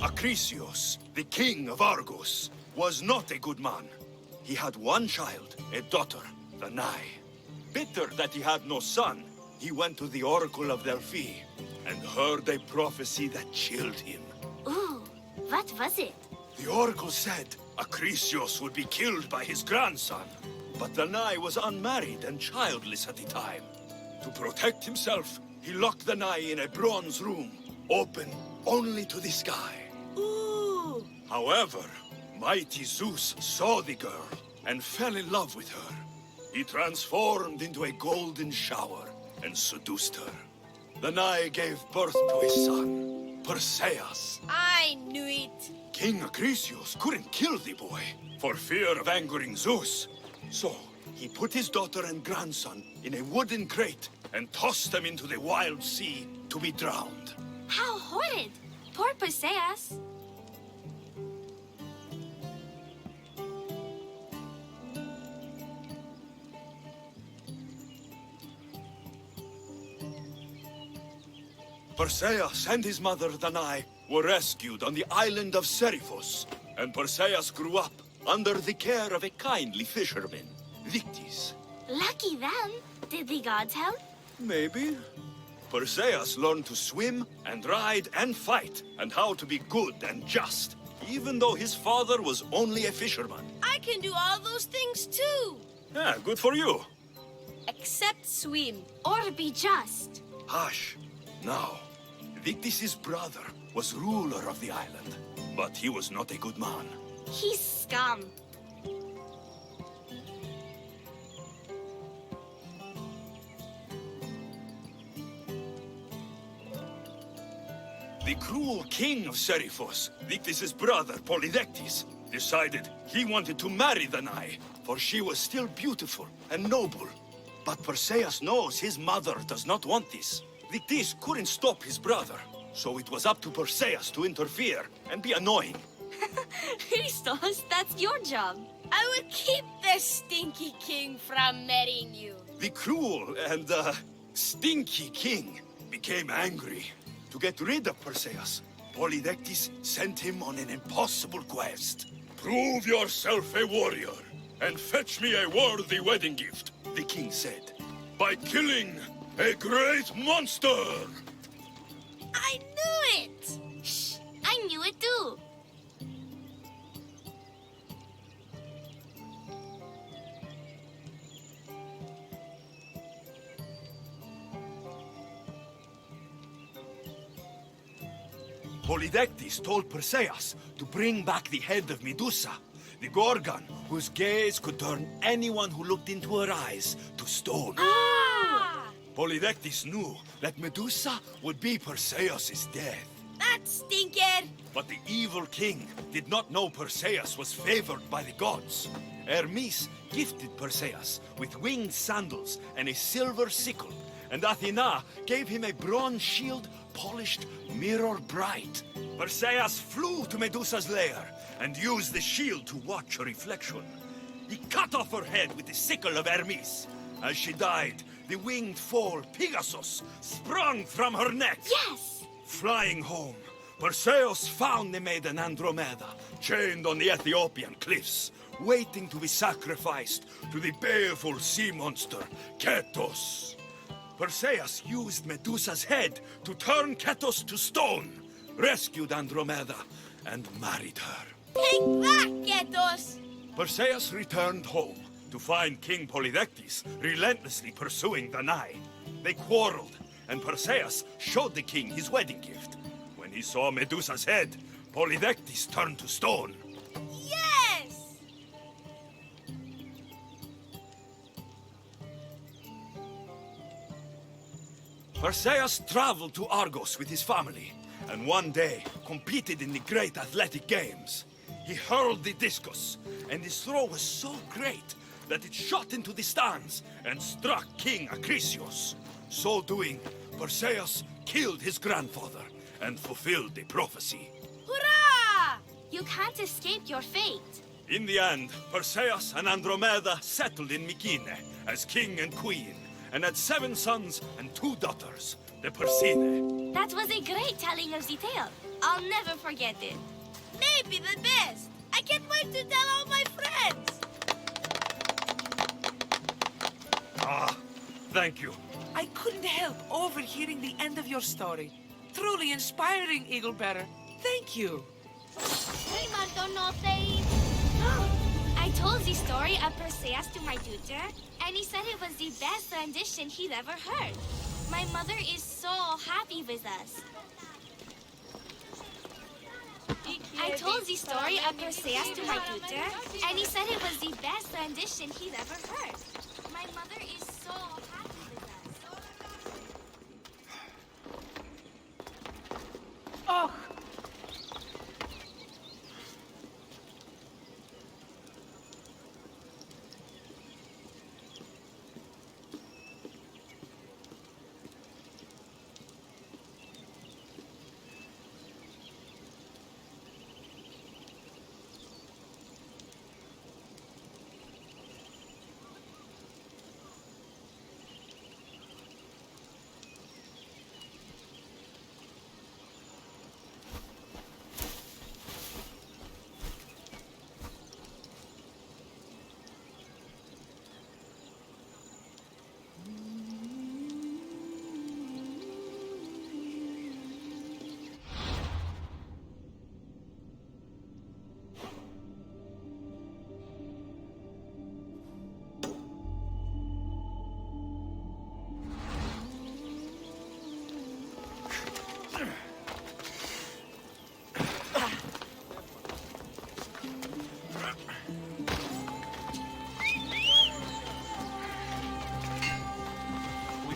Acrisius, the king of Argos, was not a good man. He had one child, a daughter, Danae. Bitter that he had no son, he went to the oracle of Delphi and heard a prophecy that chilled him. Ooh, what was it? The oracle said Acrisius would be killed by his grandson. But Danae was unmarried and childless at the time. To protect himself, he locked Danae in a bronze room, open only to the sky. Ooh! However, mighty Zeus saw the girl and fell in love with her. He transformed into a golden shower and seduced her. Danae gave birth to a son, Perseus. I knew it. King Acrisius couldn't kill the boy for fear of angering Zeus. So, he put his daughter and grandson in a wooden crate and tossed them into the wild sea to be drowned. How horrid! Poor Perseus. Perseus and his mother Danae were rescued on the island of Seriphos, and Perseus grew up under the care of a kindly fisherman, Victis. Lucky them. Did the gods help? Maybe. Perseus learned to swim and ride and fight, and how to be good and just, even though his father was only a fisherman. I can do all those things too. Yeah, good for you. Except swim. Or be just. Hush. Now, Victis' brother was ruler of the island, but he was not a good man. He's scum. The cruel king of Seriphos, Victis' brother Polydectes, decided he wanted to marry Danae, for she was still beautiful and noble. But Perseus knows his mother does not want this. Victis couldn't stop his brother, so it was up to Perseus to interfere and be annoying. Christos, that's your job. I would keep the stinky king from marrying you. The cruel and, stinky king became angry. To get rid of Perseus, Polydectes sent him on an impossible quest. Prove yourself a warrior, and fetch me a worthy wedding gift, the king said, by killing a great monster! I knew it! Shh, I knew it too. Polydectes told Perseus to bring back the head of Medusa, the Gorgon, whose gaze could turn anyone who looked into her eyes to stone. Ah! Polydectes knew that Medusa would be Perseus' death. That stinker! But the evil king did not know Perseus was favored by the gods. Hermes gifted Perseus with winged sandals and a silver sickle, and Athena gave him a bronze shield polished mirror bright. Perseus flew to Medusa's lair and used the shield to watch her reflection. He cut off her head with the sickle of Hermes. As she died, the winged foal Pegasus sprung from her neck. Yes! Flying home, Perseus found the maiden Andromeda, chained on the Ethiopian cliffs, waiting to be sacrificed to the baleful sea monster, Ketos. Perseus used Medusa's head to turn Ketos to stone, rescued Andromeda, and married her. Take that, Ketos! Perseus returned home to find King Polydectes relentlessly pursuing Danae. They quarreled, and Perseus showed the king his wedding gift. When he saw Medusa's head, Polydectes turned to stone. Yes! Perseus traveled to Argos with his family, and one day competed in the great athletic games. He hurled the discus, and his throw was so great that it shot into the stands and struck King Acrisius. So doing, Perseus killed his grandfather and fulfilled the prophecy. Hurrah! You can't escape your fate. In the end, Perseus and Andromeda settled in Mycenae as king and queen, and had 7 sons and 2 daughters, the Perseidae. That was a great telling of the tale. I'll never forget it. Maybe the best. I can't wait to tell all my friends. Ah, thank you. I couldn't help overhearing the end of your story. Truly inspiring, Eagle Bearer. Thank you. I told the story of Perseus to my tutor, and he said it was the best rendition he'd ever heard. My mother is so happy with us. I told the story of Perseus to my tutor, and he said it was the best rendition he'd ever heard. My mother is so happy with us. Oh,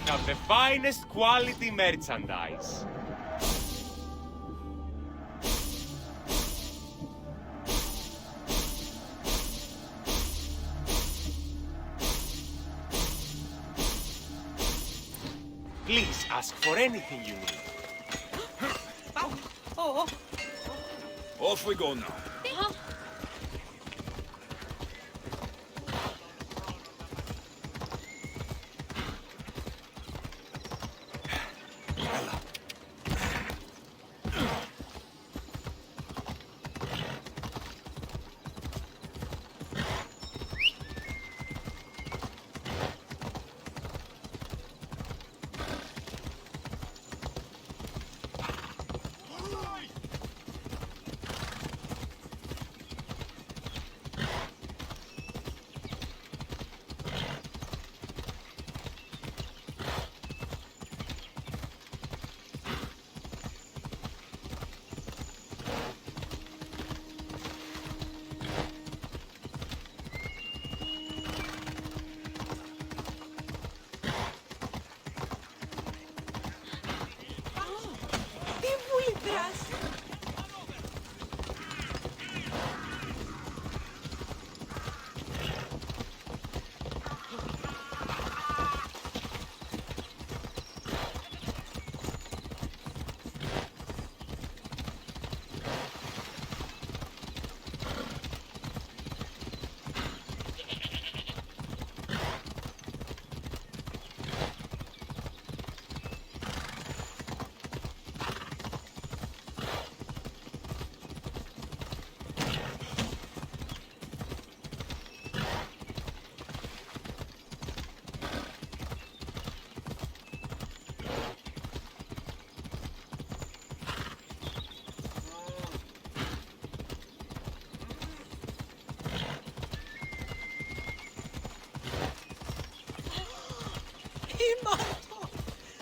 Of the finest quality merchandise. Please ask for anything you need. Off we go now.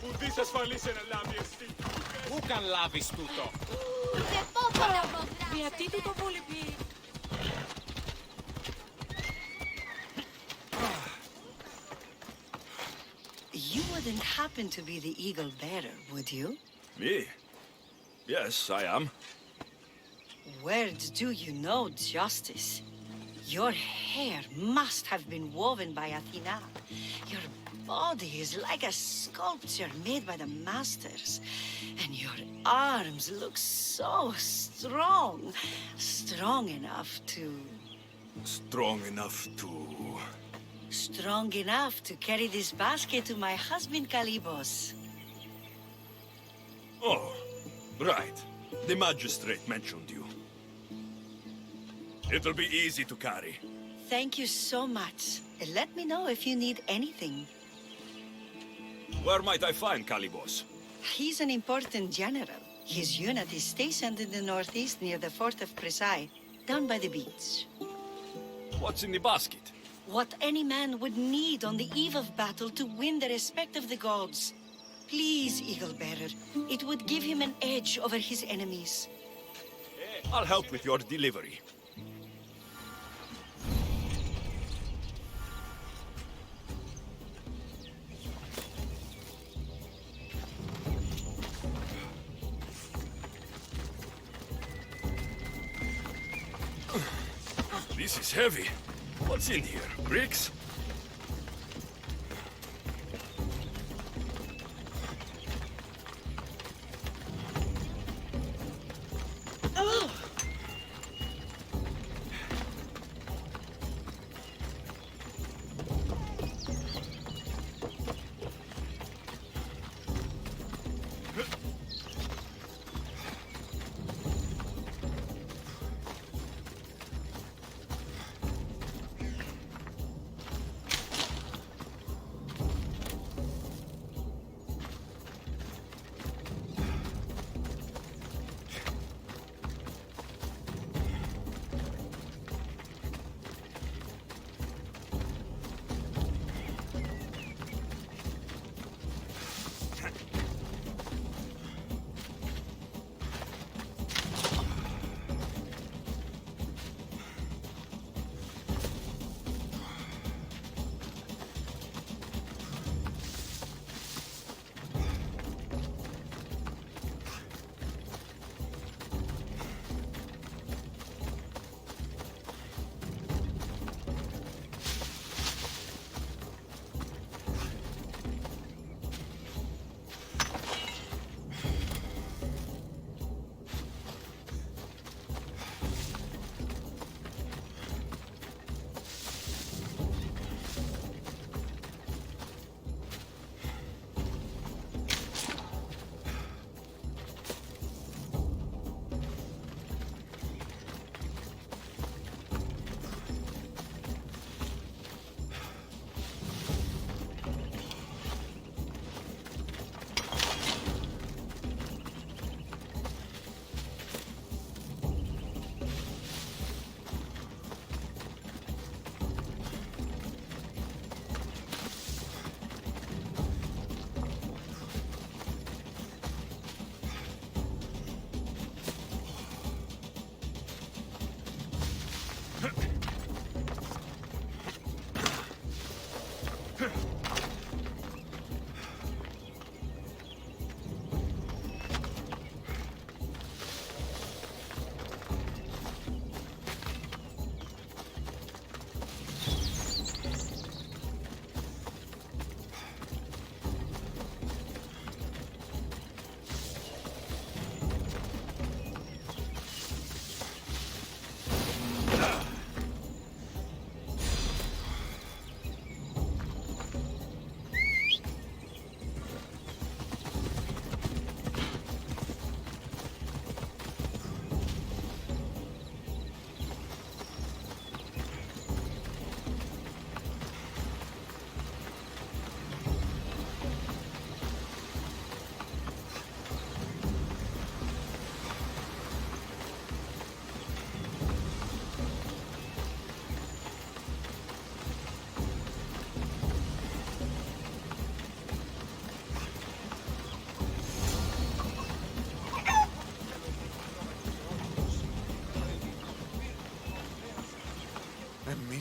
Ουδής ασφαλής εν λάβει εστί. Πού καν λάβεις τούτο. Γιατί του το βολεπεί. You wouldn't happen to be the eagle bearer, would you? Me? Yes, I am. Where do you know justice? Your hair must have been woven by Athena. Your body is like a sculpture made by the masters. And your arms look so strong. Strong enough to... Strong enough to... Strong enough to carry this basket to my husband Kalibos. Oh, right. The magistrate mentioned you. It'll be easy to carry. Thank you so much. Let me know if you need anything. Where might I find Kalibos? He's an important general. His unit is stationed in the northeast near the fort of Presai, down by the beach. What's in the basket? What any man would need on the eve of battle to win the respect of the gods. Please, Eagle Bearer, it would give him an edge over his enemies. I'll help with your delivery. This is heavy. What's in here? Bricks?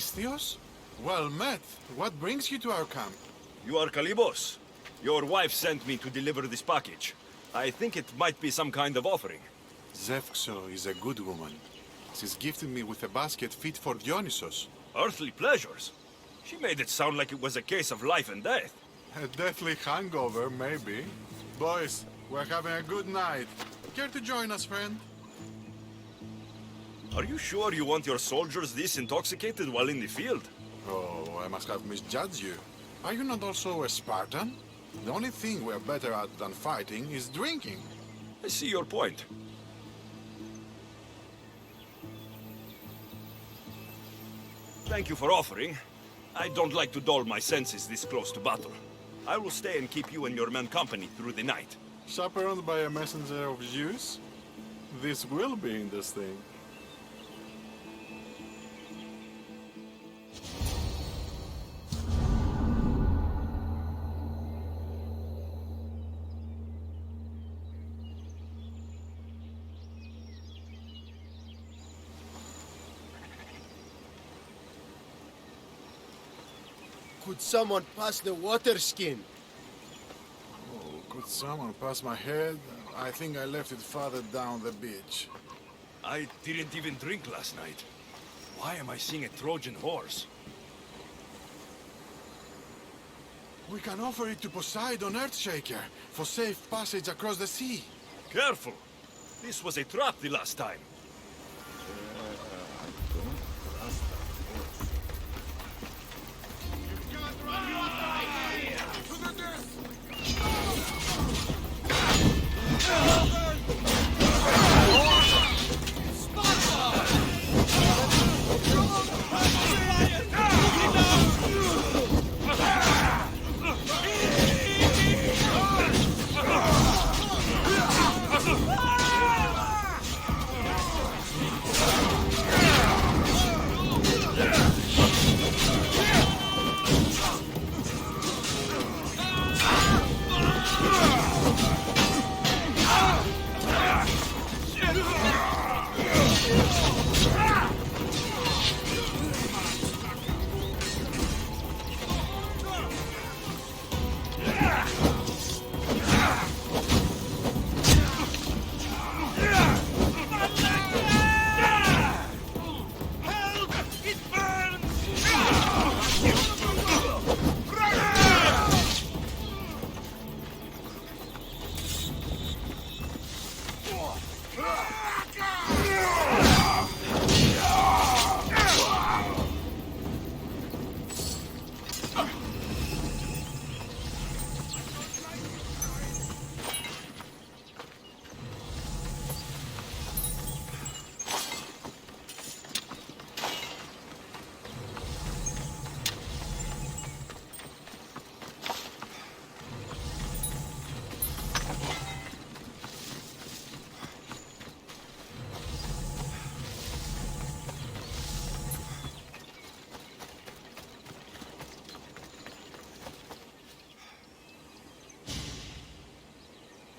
Misthios? Well met. What brings you to our camp? You are Kalibos. Your wife sent me to deliver this package. I think it might be some kind of offering. Zevxo is a good woman. She's gifted me with a basket fit for Dionysos. Earthly pleasures? She made it sound like it was a case of life and death. A deathly hangover, maybe. Boys, we're having a good night. Care to join us, friend? Are you sure you want your soldiers this intoxicated while in the field? Oh, I must have misjudged you. Are you not also a Spartan? The only thing we're better at than fighting is drinking. I see your point. Thank you for offering. I don't like to dull my senses this close to battle. I will stay and keep you and your men company through the night. Chaperoned by a messenger of Zeus? This will be interesting. Could someone pass the water skin? Oh, could someone pass my head? I think I left it farther down the beach. I didn't even drink last night. Why am I seeing a Trojan horse? We can offer it to Poseidon Earthshaker for safe passage across the sea. Careful! This was a trap the last time.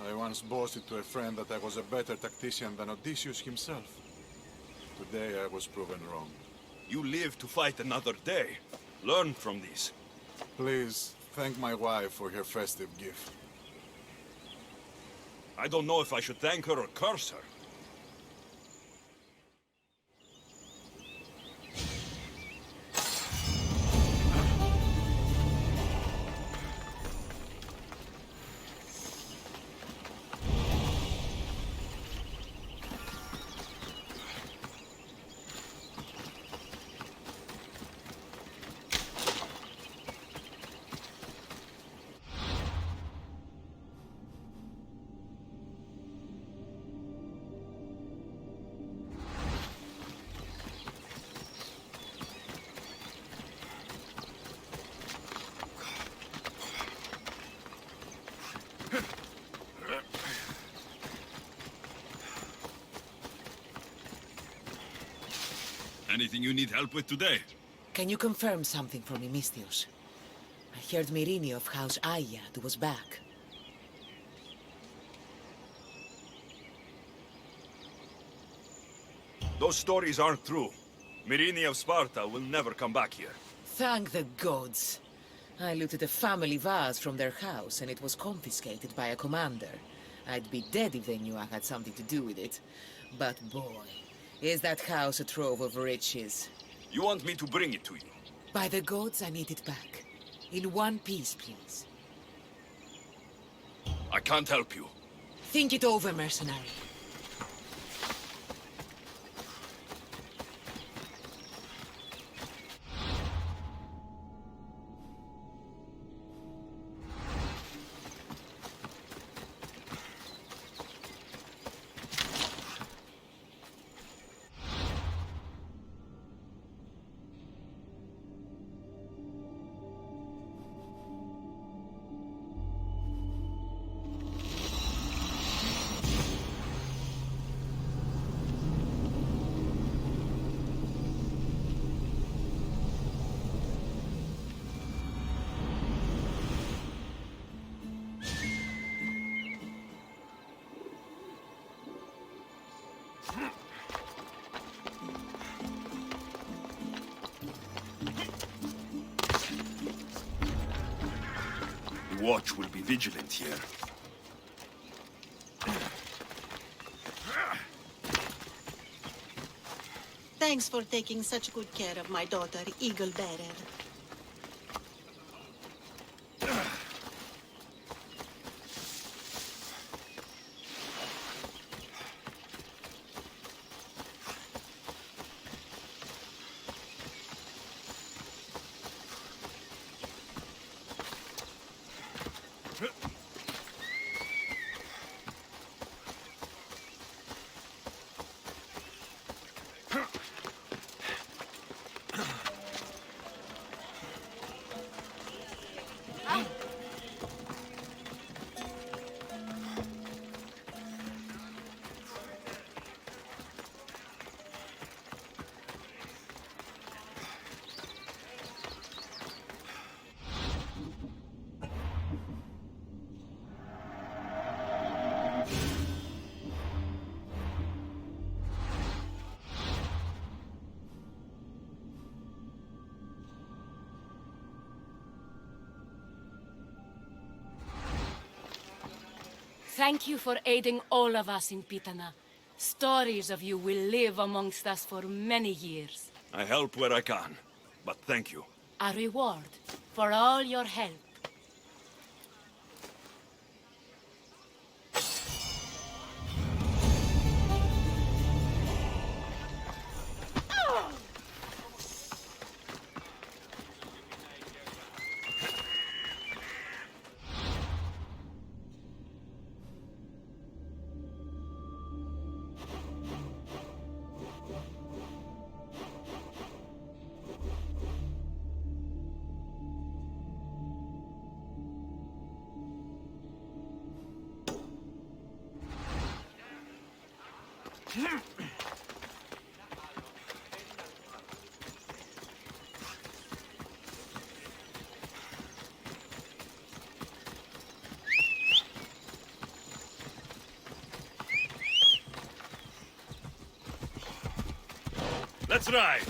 I once boasted to a friend that I was a better tactician than Odysseus himself. Today I was proven wrong. You live to fight another day. Learn from this. Please, thank my wife for her festive gift. I don't know if I should thank her or curse her. Anything you need help with today? Can you confirm something for me, Mistios? I heard Mirini of House Ayad was back. Those stories aren't true. Mirini of Sparta will never come back here. Thank the gods. I looted a family vase from their house, and it was confiscated by a commander. I'd be dead if they knew I had something to do with it. But boy, is that house a trove of riches. You want me to bring it to you? By the gods, I need it back. In one piece, please. I can't help you. Think it over, mercenary. The watch will be vigilant here. Thanks for taking such good care of my daughter, Eagle Bearer. Thank you for aiding all of us in Pitana. Stories of you will live amongst us for many years. I help where I can, but thank you. A reward for all your help. Let's ride!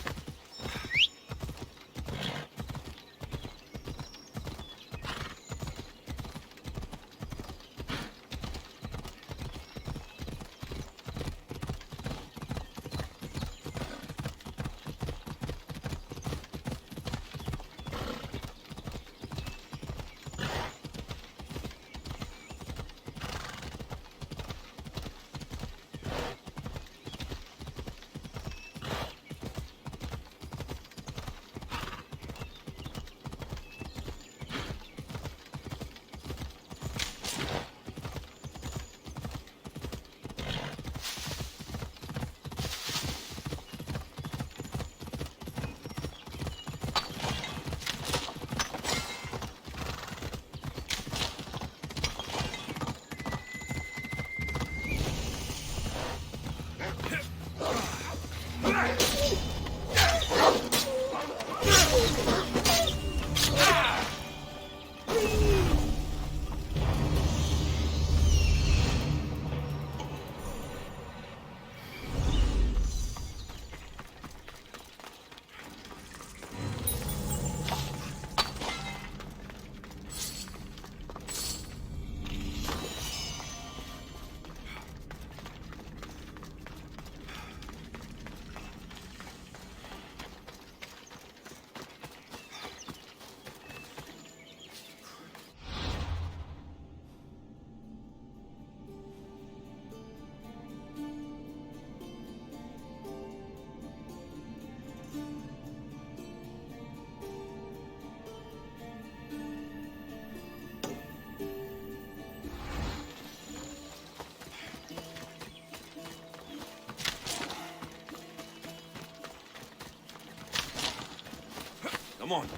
on.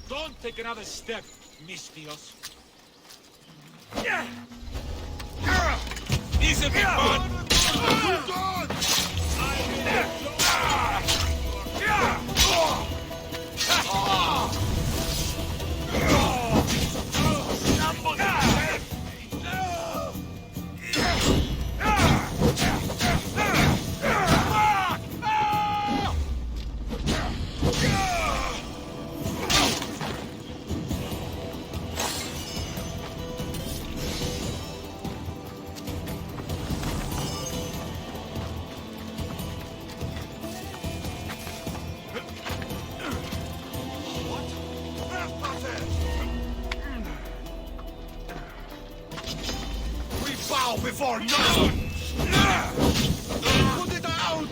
Don't take another step, Mistios. Easy, big bud! We bow before no! Put it out!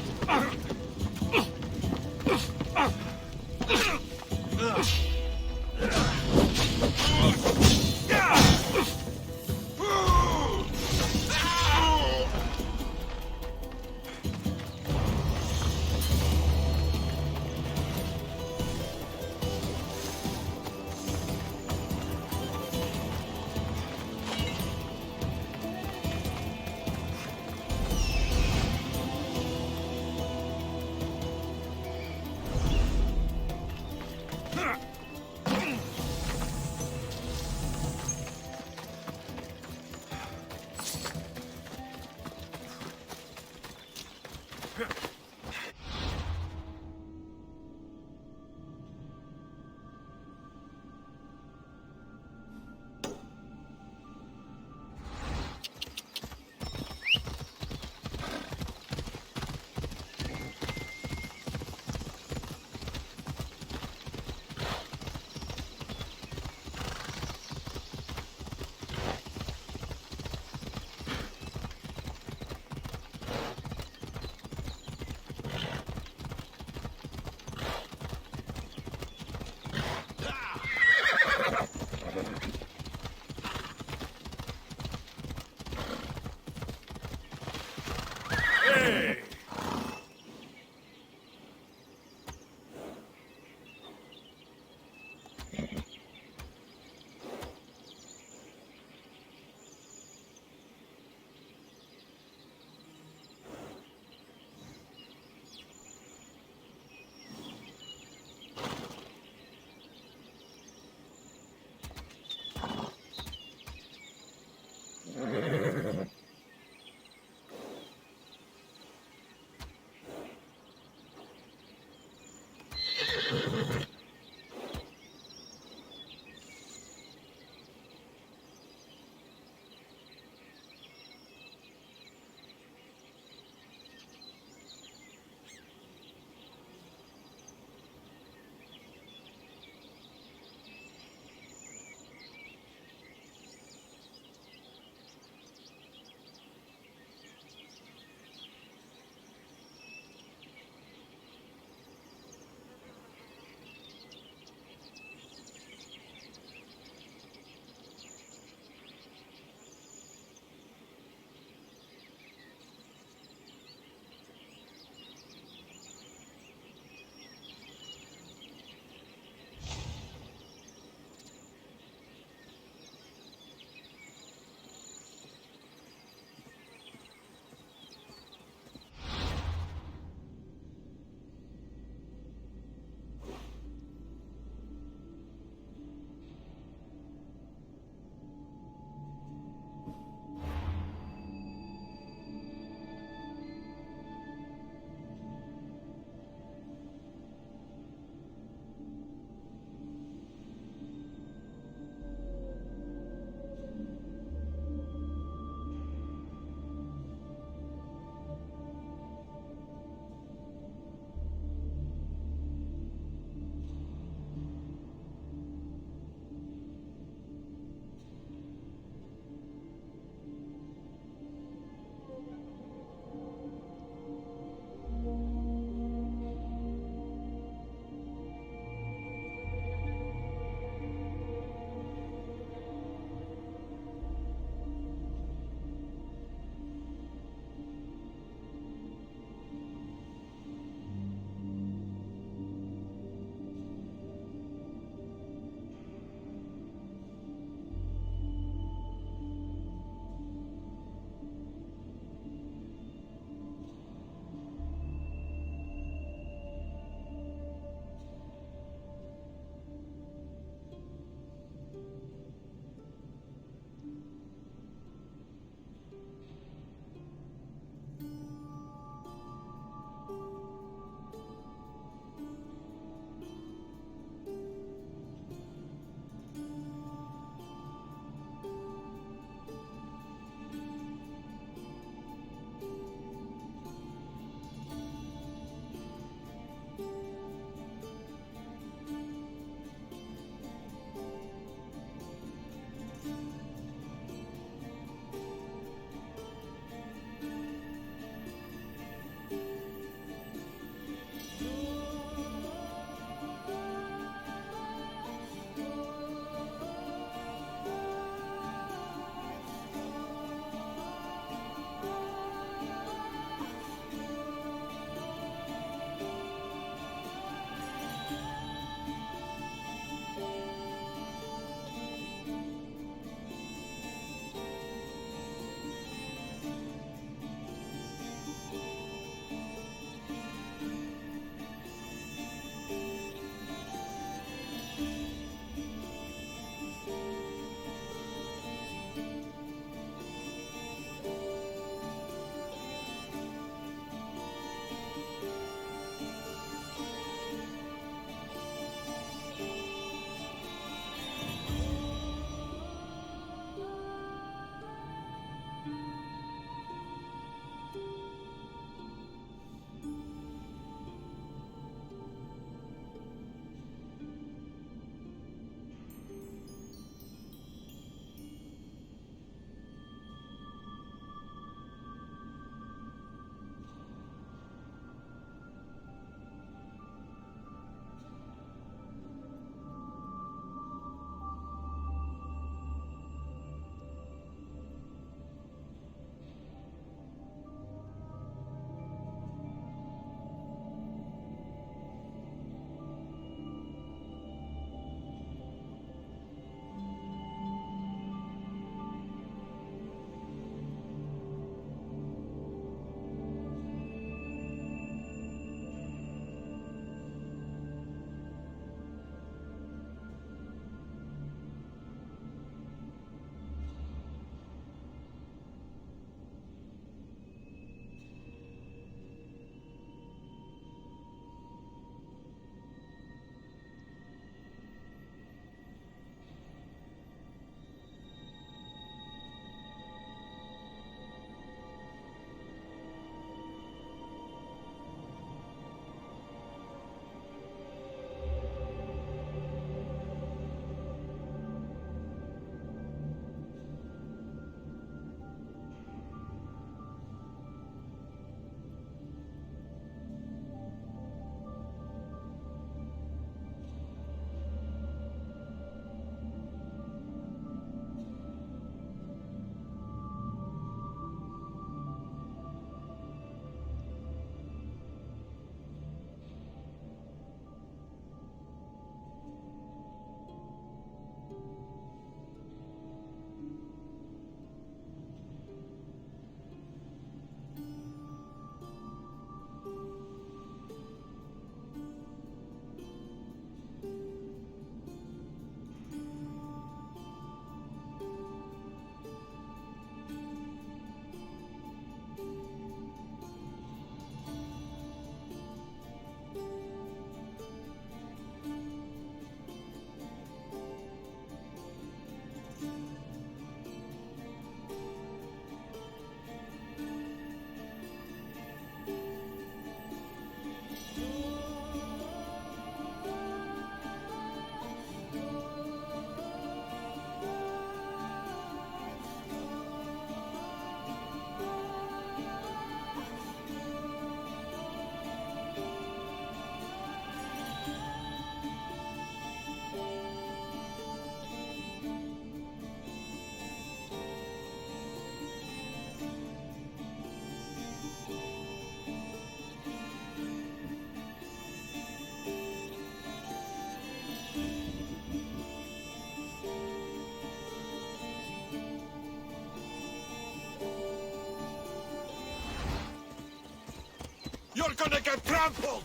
You're gonna get trampled!